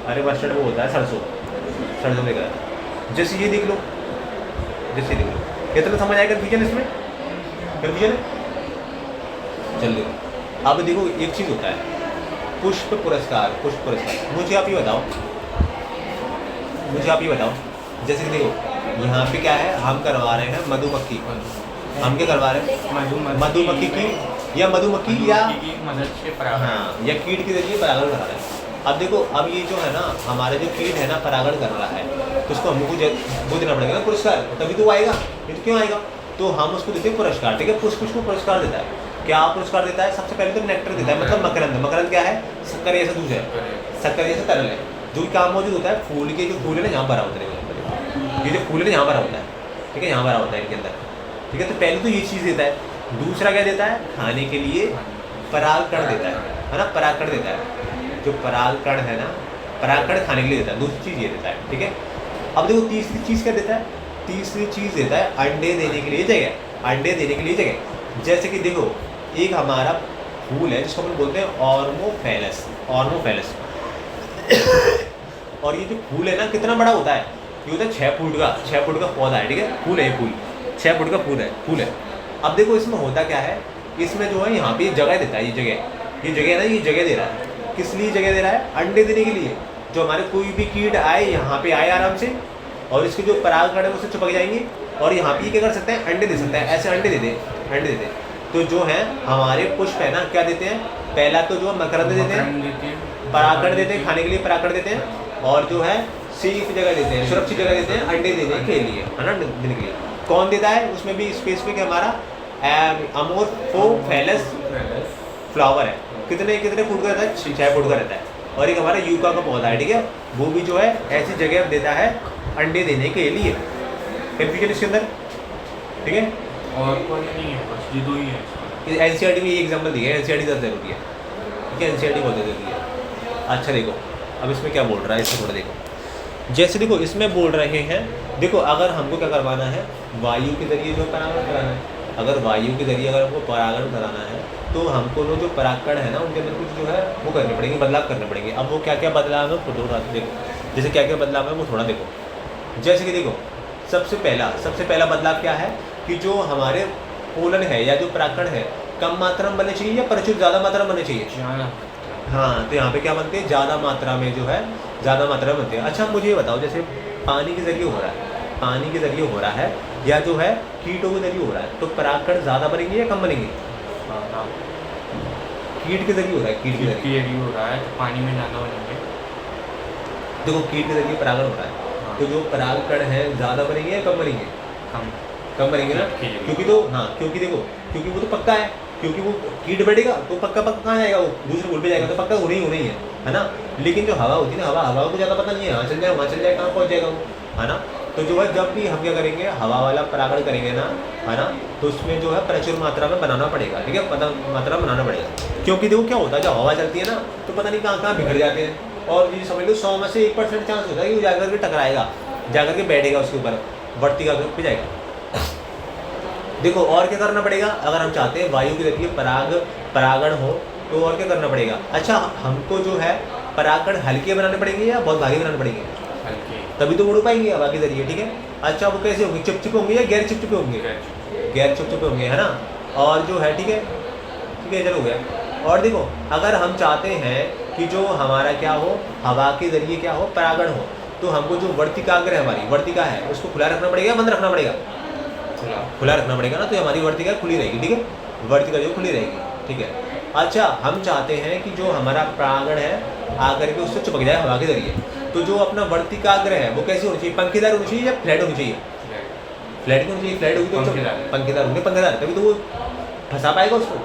अरे मस्टर्ड वो होता है सरसों में गया। जैसे ये देख लो, जैसे देख लो, कितना समझ आएगा कन्फ्यूजन इसमें? कन्फ्यूजन है? चल देखो, अब देखो एक चीज़ होता है पुष्प पुरस्कार, पुष्प पुरस्कार। मुझे आप ये बताओ, जैसे कि देखो यहाँ पे क्या है, हम करवा रहे हैं मधुमक्खी, हम क्या करवा रहे हैं? मधुमक्खी की, या मधुमक्खी या की मदद से परागण, हाँ, या कीट के जरिए परागण करा रहे हैं। अब देखो, अब ये जो है ना, हमारा जो कीट है ना, परागण कर रहा है, तो उसको हमको वो देना पड़ेगा ना पुरस्कार, तभी तो वो आएगा, ये तो क्यों आएगा? तो हम उसको देते हैं पुरस्कार, ठीक है। पुष्प उसको पुरस्कार देता है, क्या पुरस्कार देता है? सबसे पहले तो नेक्टर देता है, मतलब मकरंद। मकरंद क्या है? शक्कर जैसा दूध है, शक्कर जैसा तरल है, जो कि काम मौजूद होता है फूल के, जो फूल है ना यहाँ भरा होता है, ये जो फूल है ना यहाँ भरा होता है, ठीक है, यहाँ भरा होता है इनके अंदर, ठीक है। तो पहले तो ये चीज़ देता है। दूसरा क्या देता है? खाने के लिए परागकण देता है ना, परागकण देता है, जो परागकण है ना, परागकण खाने के लिए देता है। दूसरी चीज़ ये देता है, ठीक है। अब देखो तीसरी चीज़ क्या देता है? तीसरी चीज़ देता है अंडे देने के लिए जगह, अंडे देने के लिए जगह। जैसे कि देखो एक हमारा फूल है जिसको हम बोलते हैं ऑर्मोफेलस, ऑर्मोफेलस। और ये जो फूल है ना, कितना बड़ा होता है? ये होता है 6 फुट का पौधा है, ठीक है, फूल है, ये फूल 6 फुट का फूल है। अब देखो इसमें होता क्या है, इसमें जो है यहाँ पे ये जगह देता है, ये जगह है ना, ये जगह दे रहा है। किस लिए जगह दे रहा है? अंडे देने के लिए। जो हमारे कोई भी कीट आए, यहाँ पे आए आराम से, और इसके जो परागकण है उससे चिपक जाएंगे, और यहाँ पे क्या कर सकते हैं? अंडे दे सकते हैं, ऐसे अंडे दे दे। तो जो है हमारे पुष्प है ना, क्या देते हैं? पहला तो जो मकरंद देते हैं, परागकण देते हैं, खाने के लिए परागकण देते हैं, और जो है सेफ जगह देते हैं, सुरक्षित जगह देते हैं अंडे देने के लिए, है ना, देने के लिए। कौन देता है? उसमें भी स्पेसिफिक है हमारा अमोर्फोफेलस फ्लावर है। कितने फुट का रहता है? 6 फुट का रहता है। और एक हमारा यूका का पौधा है, ठीक है, वो भी जो है ऐसी जगह देता है अंडे देने के लिए। कंफ्यूजन इसके अंदर, ठीक है। और कोई नहीं है, बस ये 2 ही है। एनसीईआरटी में ये एग्जाम्पल दिया है, एनसीईआरटी ज़्यादा जरूरी है, ठीक है, एनसीईआरटी बहुत जरूरी है। अच्छा देखो अब इसमें क्या बोल रहा है, इसमें थोड़ा देखो। जैसे देखो इसमें बोल रहे हैं, देखो अगर हमको क्या करवाना है, वायु के जरिए जो परागण कराना है, अगर वायु के जरिए अगर हमको परागण कराना है, तो हमको जो परागकण है ना, उनके अंदर कुछ जो है वो करने पड़ेंगे, बदलाव करने पड़ेंगे। अब वो क्या क्या बदलाव है वो थोड़ा देखो, जैसे क्या क्या बदलाव है वो थोड़ा देखो। जैसे कि देखो सबसे पहला बदलाव क्या है कि जो हमारे पोलन है या जो परागकण है, कम मात्रा में बनने चाहिए या प्रचुर ज़्यादा मात्रा में बनने चाहिए? हाँ, तो यहाँ पे क्या बनते हैं? ज़्यादा मात्रा में जो है, ज़्यादा मात्रा में बनते हैं। अच्छा मुझे ये बताओ, जैसे पानी के जरिए हो रहा है या जो है कीटों के जरिए हो रहा है, तो परागकण ज़्यादा बनेंगे या कम बनेंगे? कीट के जरिए हो रहा है, कीट के जरिए हो रहा है तो पानी में ज़्यादा बनेंगे। देखो कीट के जरिए परागण हो रहा है, तो जो परागकण है ज़्यादा बनेंगे या कम बनेंगे? कम बनेंगे ना, क्योंकि तो हाँ, क्योंकि देखो, क्योंकि वो तो पक्का है, क्योंकि वो कीट बैठेगा तो पक्का पक्का कहाँ जाएगा, वो दूसरे पुल पे जाएगा तो पक्का होना ही है ना। लेकिन जो हवा होती है ना, हवा को ज़्यादा पता नहीं है, यहाँ चल जाए वहाँ चल जाए, कहाँ पहुँच जाएगा वो, है ना। तो जो है जब भी हम क्या करेंगे, हवा वाला परागण करेंगे ना, है ना, तो उसमें जो है प्रचुर मात्रा में बनाना पड़ेगा, ठीक है, मात्रा में बनाना पड़ेगा। क्योंकि देखो क्या होता है, जब हवा चलती है ना तो पता नहीं कहाँ कहाँ बिखर जाते हैं, और ये समझ लो 100 में से 1% चांस होता है कि वो जाकर के टकराएगा, जाकर के बैठेगा उसके ऊपर, वर्तिका पे जाएगा। देखो और क्या करना पड़ेगा, अगर हम चाहते हैं वायु के जरिए परागण हो तो और क्या करना पड़ेगा। अच्छा, हमको जो है परागण हल्के बनाने पड़ेंगे या बहुत भारी बनाने पड़ेंगे, हल्के, तभी तो उड़ पाएंगे हवा के जरिए, ठीक है। अच्छा, वो कैसे होंगे, चिपचिपे होंगे या गैर चिपचिपे होंगे, गैर चिपचिपे होंगे, है ना। और जो है ठीक है चलो हो गया। और देखो अगर हम चाहते हैं कि जो हमारा क्या हो, हवा के जरिए क्या हो, परागण हो, तो हमको जो वर्तिकाग्र है, हमारी वर्तिका है, उसको खुला रखना पड़ेगा, बंद रखना पड़ेगा, खुला रखना पड़ेगा ना, तो हमारी वर्तिका खुली रहेगी, ठीक है, वर्तिका जो खुली रहेगी, ठीक है। अच्छा, हम चाहते हैं कि जो हमारा परागण है आकर के उससे चिपक जाए हवा के जरिए, तो जो अपना वर्तिकाग्र है वो कैसी होनी चाहिए, पंखेदार होनी चाहिए या फ्लैट होनी चाहिए, फ्लैट होनी चाहिए, फ्लैट होगी तो पंखेदार होंगे, पंखेदार तभी तो वो फंसा पाएगा उसको,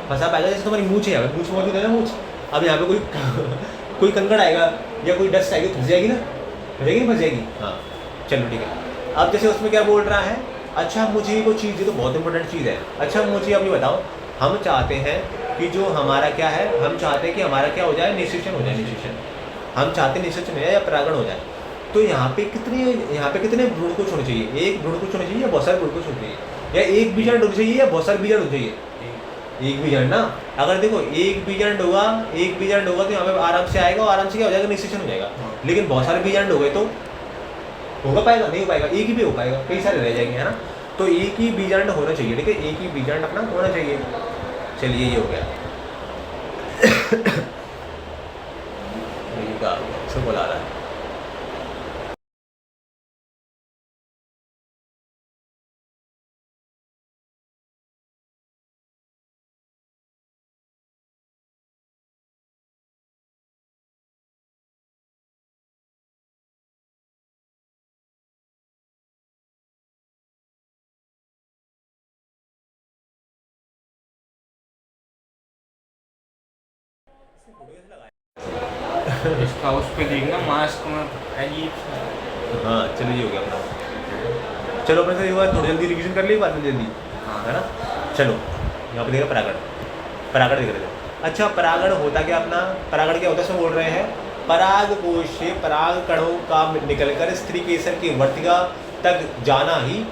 फंसा पाएगा। जैसे तुम्हारी मूछ है, मूछ मौजूद है ना, मूछ, अब यहाँ पे कोई कंकड़ आएगा या कोई डस्ट आएगी तो फंस जाएगी ना, फंसेगी नहीं, फंस जाएगी, हाँ चलो ठीक है। अब जैसे उसमें क्या बोल रहा है, अच्छा मुझे वो चीज़, ये तो बहुत इंपॉर्टेंट चीज़ है। अच्छा मुझे अब ये बताओ, हम चाहते हैं कि जो हमारा क्या है, हम चाहते हैं कि हमारा क्या हो जाए, निषेचन हो जाए, निषेचन, हम चाहते हैं निषेचन हो जाए या परागण हो जाए। तो यहाँ पे कितने भ्रूणकोश होने चाहिए, एक भ्रूणकोश होने चाहिए या बहुत सारे भ्रूणकोश होने चाहिए, या एक बीजांड होना चाहिए या बहुत सारे बीजांड होने चाहिए, एक बीजांड ना। अगर देखो एक बीजांड होगा तो यहाँ पे आराम से आएगा और आराम से क्या हो जाएगा, निषेचन हो जाएगा। लेकिन बहुत सारे बीजांड हो गए तो होगा पाएगा, नहीं हो पाएगा, एक ही भी हो पाएगा, कई सारे रह जाएंगे, है ना। तो एक ही बीजांड होना चाहिए, ठीक है, एक ही बीजांड अपना होना चाहिए। चलिए ये हो गया। सब बोला रहा है। इसका उस पर देखना मास्क में अजीब सा। हाँ चलो ये हो गया अपना। चलो अपने से ये हुआ, थोड़ी जल्दी रिविजन कर ली, बाद में जल्दी, हाँ है ना। चलो यहाँ पे देखा परागण देख रहे थे। अच्छा परागण होता क्या अपना, परागण क्या होता है, इसमें बोल रहे हैं पराग कोश से पराग कणों का निकलकर स्त्री केसर की वर्तिका तक जाना ही,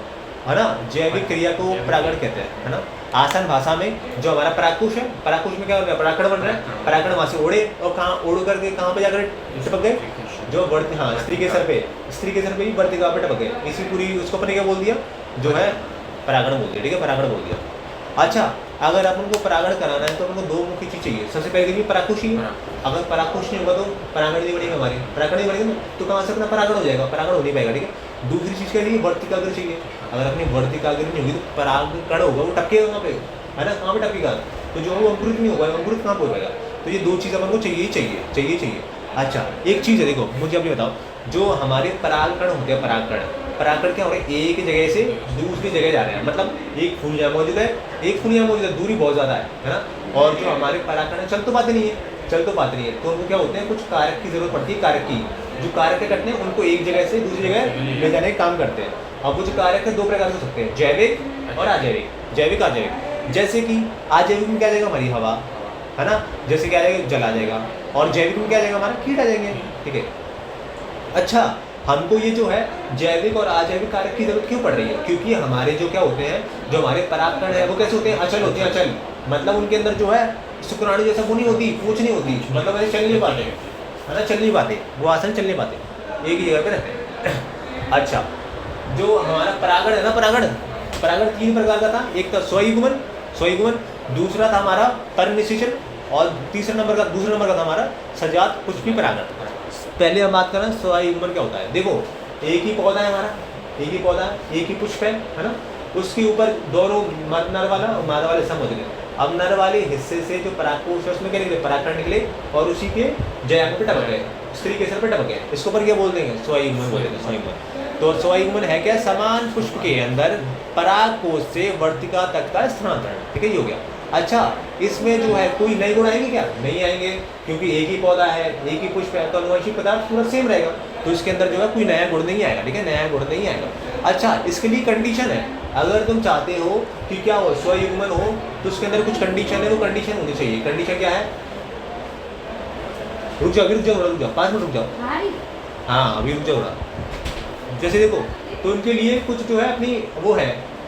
है ना, जैविक क्रिया को परागण कहते हैं, है ना। आसान भाषा में जो हमारा परागकोश है, परागकोश में क्या हो रहा है, परागकण बन रहा है, परागकण वहाँ से उड़े और कहाँ उड़ करके कहाँ पे जाकर चिपक गए, जो हाँ स्त्री केसर पे ही वर्तिका पे टपक गए। इसी पूरी उसको अपने क्या बोल दिया, जो है परागण बोल दिया, ठीक है, परागण बोल दिया। अच्छा अगर अपन को परागण कराना है तो अपन को दो मुख्य चीज़ चाहिए। सबसे पहले देखिए परागकोश ही है, अगर परागकोश नहीं होगा तो परागण नहीं बढ़ेगा, हमारी परागण नहीं बढ़ेगा तो कहाँ से अपना परागण हो जाएगा, परागण हो नहीं पाएगा, ठीक है। दूसरी चीज़ क्या चाहिए, वर्तिकाग्र चाहिए। अगर अपनी वर्तिकाग्र नहीं होगी तो परागकण होगा वो टपकेगा कहाँ पे, है ना, कहाँ पे टपकेगा, तो जो वो अंकुरित नहीं होगा, अंकुरित कहाँ पे हो पाएगा। तो ये दो चीज़ अपन को चाहिए। अच्छा एक चीज़ है, देखो मुझे अब ये बताओ, जो हमारे परागकण होते हैं, परागकण क्या हो रहे हैं, एक जगह से दूसरी जगह जा रहे हैं, मतलब एक फूल यहाँ मौजूद है, एक फूल यहाँ मौजूद है, दूरी बहुत ज़्यादा है ना। और जो हमारे परागकण चल तो पाते नहीं है, तो उनको क्या होते हैं, कुछ कारक की जरूरत पड़ती है, कारक की, जो कारक करते हैं उनको एक जगह से दूसरी जगह ले जाने का काम करते हैं। अब वो जो कारक है दो प्रकार से हो सकते हैं, जैविक और अजैविक, जैविक अजैविक। जैसे कि अजैविक में क्या आ जाएगा, हमारी हवा, है ना, जैसे क्या आ जाएगा, जल आ जाएगा, और जैविक में क्या आ जाएगा, हमारा कीट आ जाएंगे, ठीक है। अच्छा हमको ये जो है जैविक और अजैविक कारक की जरूरत क्यों पड़ रही है, क्योंकि हमारे जो क्या होते हैं, जो हमारे परागकण है वो कैसे होते हैं, अचल होते हैं, अचल मतलब उनके अंदर जो है शुक्राणु जैसा वो नहीं होती, पूछ नहीं होती, मतलब ऐसे चल नहीं पाते, है ना, चल नहीं पाते, वो आसन चल नहीं पाते, एक ही जगह पे रहते हैं। अच्छा जो हमारा परागण है ना, परागण तीन प्रकार का था, एक था स्वयुग्मन, दूसरा था हमारा परनिषेचन, और दूसरा नंबर का था हमारा सजात पुष्पी परागण। पहले हम बात करें स्वयुग्मन क्या होता है। देखो एक ही पौधा है हमारा, एक ही पुष्प है ना, उसके ऊपर दोनों नर वाला और मादा वाला हिस्सा मौजूद है। अब नर वाले हिस्से से जो परागकोश है उसमें क्या निकले, परागकण निकले, और उसी के जयाग्र पे टपक गए, स्त्री केसर पे टपक गए, इसको पर क्या बोल देंगे, स्वयुग्मन बोल देंगे, स्वयुग्मन। तो स्वयुग्मन है क्या, समान पुष्प के अंदर परागकोश से वर्तिका तक का स्थानांतरण, ठीक है, ये हो गया। अच्छा, इसमें जो है कोई नए गुण आएंगे क्या? नहीं आएंगे, क्योंकि एक ही पौधा है, एक ही पुष्प है, तो अनुवांशिक पदार्थ पूरा सेम रहेगा, तो इसके अंदर जो है कोई नया गुण नहीं आएगा। ठीक है, नया गुण नहीं आएगा। अच्छा, इसके लिए कंडीशन है, अगर तुम चाहते हो कि क्या हो, स्वयुग्मन हो, तो उसके अंदर कुछ कंडीशन है, वो कंडीशन होनी चाहिए। कंडीशन क्या है? रुक जाओ, 5 मिनट रुक जाओ। हाँ, अभी रुक जाओ। जैसे देखो, तो उनके लिए कुछ जो है अपनी वो है,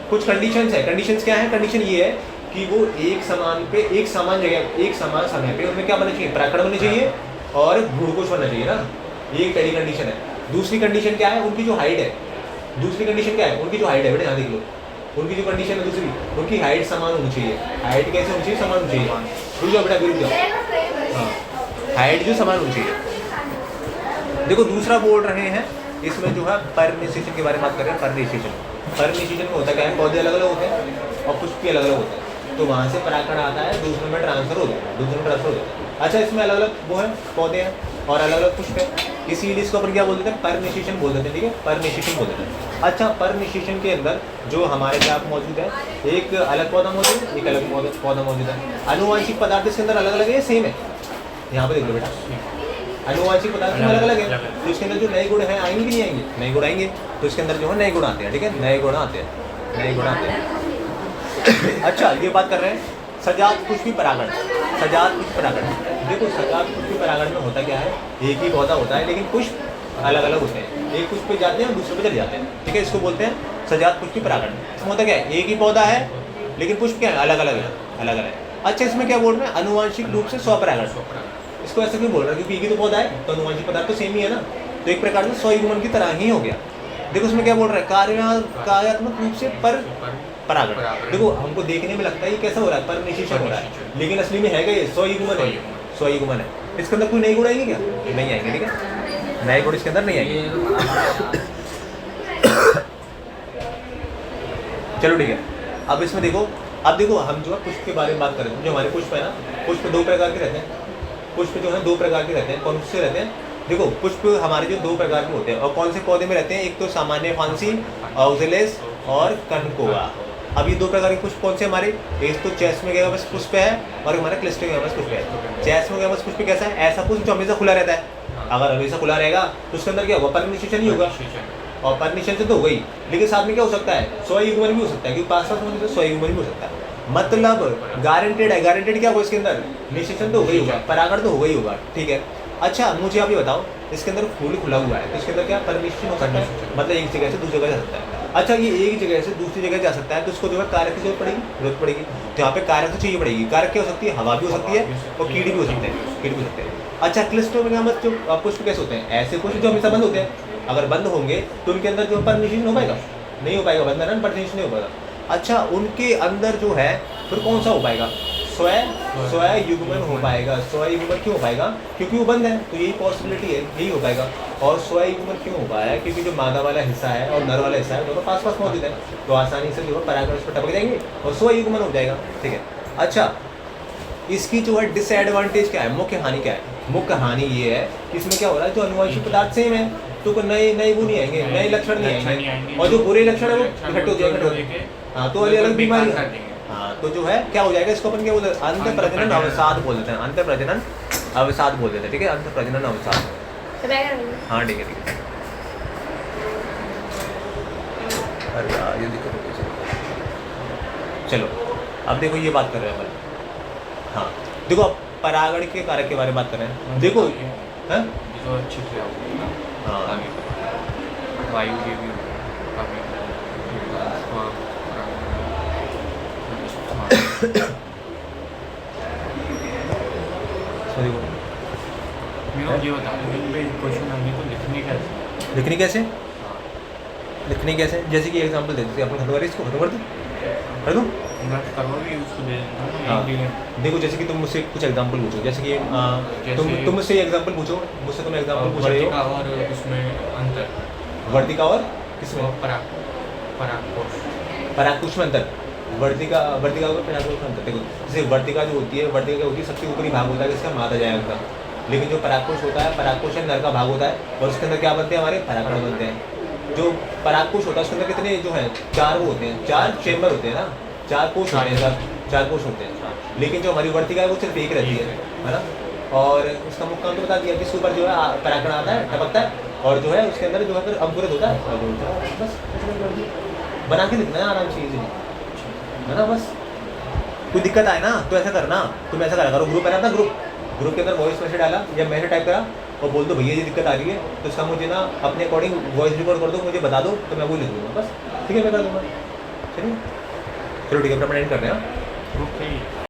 कुछ कंडीशंस है। कंडीशंस क्या है? कंडीशन ये है कि वो एक समान जगह, एक समान समय पे उनमें क्या बनना चाहिए? परागकण बनने चाहिए और भ्रूणकोश बनना चाहिए ना, ये एक पहली कंडीशन है। दूसरी कंडीशन क्या है? उनकी जो हाइट है। दूसरी कंडीशन क्या है? उनकी जो हाइट है, बेटा यहाँ देख लो, उनकी जो कंडीशन है दूसरी, उनकी हाइट समान होनी चाहिए। हाइट कैसे होनी चाहिए? समान होनी चाहिए। रुक जाओ बेटा, रुक जाओ। हाँ, हाइट जो समान होनी चाहिए। देखो, दूसरा बोल रहे हैं इसमें जो है परनिशिचन के बारे में बात कर रहे हैं। परनिशिचन में होता क्या है? पौधे अलग अलग होते हैं और पुष्प भी अलग अलग होते हैं, तो वहाँ से परागकण आता है, दूसरे में ट्रांसफर हो जाता है। अच्छा, इसमें अलग अलग वो है, पौधे हैं और अलग अलग पुष्प है, इसीलिए इसको अपन क्या बोल देते हैं? परनिशिचन बोल देते हैं। ठीक है, परनिशिचन बोल देते हैं। अच्छा, परनिशिचन के अंदर जो हमारे क्या मौजूद है, एक अलग पौधा मौजूद है, एक अलग पौधा मौजूद है। अनुवांशिक पदार्थ इसके अंदर अलग अलग है, सेम है? यहाँ पे देख लो बेटा, अनुवांशिक पदार्थ में अलग अलग है, तो इसके अंदर जो नए गुण हैं आएंगे नहीं आएंगे? नए गुण आएंगे, तो इसके अंदर जो है नए गुण आते हैं। ठीक है, नए गुण आते हैं। अच्छा, ये बात कर रहे हैं सजात पुष्पी परागण। सजात पुष्पी परागण, देखो सजात पुष्पी परागण में होता क्या है? एक ही पौधा होता है, लेकिन पुष्प अलग अलग होते हैं। एक पुष्प पे जाते हैं और दूसरे पे चले जाते हैं। ठीक है, इसको बोलते हैं सजात पुष्पी परागण। इसमें होता क्या है? एक ही पौधा है, लेकिन पुष्प क्या है? अलग अलग है। अच्छा, इसमें क्या बोल रहे हैं? अनुवांशिक रूप से स्वपरागण। इसको ऐसे क्यों बोल रहा है? क्योंकि एक ही तो पौधा है, तो अनुवांशिक पदार्थ तो सेम ही है ना, तो एक प्रकार से स्वयुग्मन की तरह ही हो गया। देखो, उसमें क्या बोल रहा है? कार्यात्मक रूप से परागण। देखो, हमको देखने में लगता है ये कैसा हो रहा है? परनिशिचन हो रहा है, लेकिन असली में है क्या? ये स्वयुग्मन है। इसके अंदर कोई नए गुण आएंगे क्या? नहीं आएंगे। ठीक है, नए गुण इसके अंदर नहीं आएंगे। चलो ठीक है, अब इसमें देखो, अब देखो हम जो है पुष्प के बारे में बात कर रहे हैं। जो हमारे पुष्प है ना, पुष्प दो प्रकार के रहते हैं। पुष्प जो है दो प्रकार के रहते हैं। कौन से रहते हैं? देखो, पुष्प हमारे जो दो प्रकार के होते हैं, और कौन से पौधे में रहते हैं? एक तो सामान्य फांसी, ऑक्जेलेस और कनकोआ। अब ये दो प्रकार के पुष्प कौन से हमारे? एक तो चैस्मोगैमस पुष्प है और हमारा क्लिस्टोगैमस पुष्प है। चैस्मोगैमस पुष्प कैसा है? ऐसा पुष्प जो हमेशा खुला रहता है। अगर हमेशा खुला रहेगा तो उसके अंदर क्या होगा? परनिशिचन ही होगा, और परनिशिचन तो हो गई, लेकिन साथ में क्या हो सकता है? स्वयुग्मन भी हो सकता है, क्योंकि पास में स्वयुग्मन भी हो सकता है। मतलब गारंटेड है। गारंटेड क्या होगा? इसके अंदर निश्चित तो हो गई होगा, परागण तो हो गई होगा। ठीक है, अच्छा मुझे आप ये बताओ, इसके अंदर फूल खुला हुआ है, तो इसके अंदर क्या परनिशिचन हो सकता है? मतलब एक जगह से दूसरी जगह जा सकता है। अच्छा, ये एक जगह से दूसरी जगह जा सकता है, तो उसको जो है कारक की जरूरत पड़ेगी। तो यहाँ पे कारक तो चाहिए पड़ेगी। कारक क्या हो सकती है? हवा भी हो सकती है और कीड़े भी हो सकते हैं। अच्छा, क्लिस्टोगैमस जो पुष्प कैसे होते हैं? ऐसे पुष्प जो हमेशा बंद होते हैं। अगर बंद होंगे तो उनके अंदर जो परनिशिचन हो पाएगा? नहीं हो पाएगा, बंद है ना, परनिशिचन नहीं हो पाएगा। अच्छा, उनके अंदर जो है फिर कौन सा हो पाएगा? स्वयुग्मन हो पाएगा। स्वयुग्मन क्यों हो पाएगा? क्योंकि वो बंद है, तो यही पॉसिबिलिटी है, यही हो पाएगा। और स्वयुग्मन क्यों हो पाया? क्योंकि जो मादा वाला हिस्सा है और नर वाला हिस्सा है दोनों पास पास मौजूद है, तो आसानी से जो है परागण उस पर टपक जाएंगे और स्वयुग्मन हो जाएगा। ठीक है, अच्छा इसकी जो है डिसएडवांटेज क्या है? मुख्य हानि क्या है? मुख्य हानि ये है कि इसमें क्या हो रहा है? जो अनुवांशिक पदार्थ सेम है, तो नए वो नहीं आएंगे, नए लक्षण नहीं आएंगे, और जो बुरे लक्षण है वो इकट्ठे हो जाएंगे। हाँ, तो अलग बीमारी। हाँ, तो जो है क्या हो जाएगा? इसको अपन क्या बोलते हैं? अंत प्रजनन अवसाद बोल देते हैं। अंत प्रजनन अवसाद बोल देते हैं। ठीक है, अंत प्रजनन अवसाद। हाँ ठीक है। अरे यार, ये दिक्कत होती है। चलो, अब देखो ये बात कर रहे हैं अपन। हाँ देखो, अब परागण के कारक के बारे में बात कर रहे हैं। देखो, हाँ तो अच्छे से हाँ, वायु के भी ये बता क्वेश्चन आगे तो लिखने कैसे? लिखने कैसे? जैसे कि एग्जांपल दे दीजिए, अपन खत्म करें, इसको खत्म कर दूँ? हाँ, देखो जैसे कि तुम मुझसे कुछ एग्जांपल पूछो, जैसे कि तुम मुझसे एग्जांपल पूछो, मुझसे तुम एग्जांपल पूछ रहे हो। और उसमें अंतर वर्तिका और किसमें? परागकोश में अंतर। वर्तिका और परागकोश में अंतर। देखो, जैसे वर्तिका जो होती है, वर्तिका क्या होती है? सबसे ऊपरी भाग होता है जिसका मादा जायक का। लेकिन जो परागकोश होता है, परागकोश नर का भाग होता है, और उसके अंदर क्या बनते हैं? हमारे परागकण बनते हैं। जो परागकोश होता है उसके अंदर कितने जो है? 4 वो होते हैं, 4 चेम्बर होते हैं ना, 4 कोश होते हैं। 4 कोश होते हैं, लेकिन जो हमारी वर्तिका है वो सिर्फ एक रहती है ना। और उसका मुख्य काम तो बता दिया कि इसके ऊपर जो है परागकण आता है, टपकता है, और जो है उसके अंदर जो है फिर अंकुरित होता है, बस बना के लिखना है आराम से इजीली, है ना। बस कोई दिक्कत आए ना तो ऐसा करना, तुम ऐसा करा करो, ग्रुप है ना अपना, ग्रुप के अंदर वॉइस मैसेज डाला या मैसेज टाइप करा और बोल दो भैया ये दिक्कत आ रही है, तो उसका मुझे ना अपने अकॉर्डिंग वॉइस रिकॉर्ड कर दो, मुझे बता दो, तो मैं वो लिख दूँगा बस। ठीक है, मैं कर दूँगा। चलिए चलो ठीक है, अपना एंड कर रहे हैं। ओके।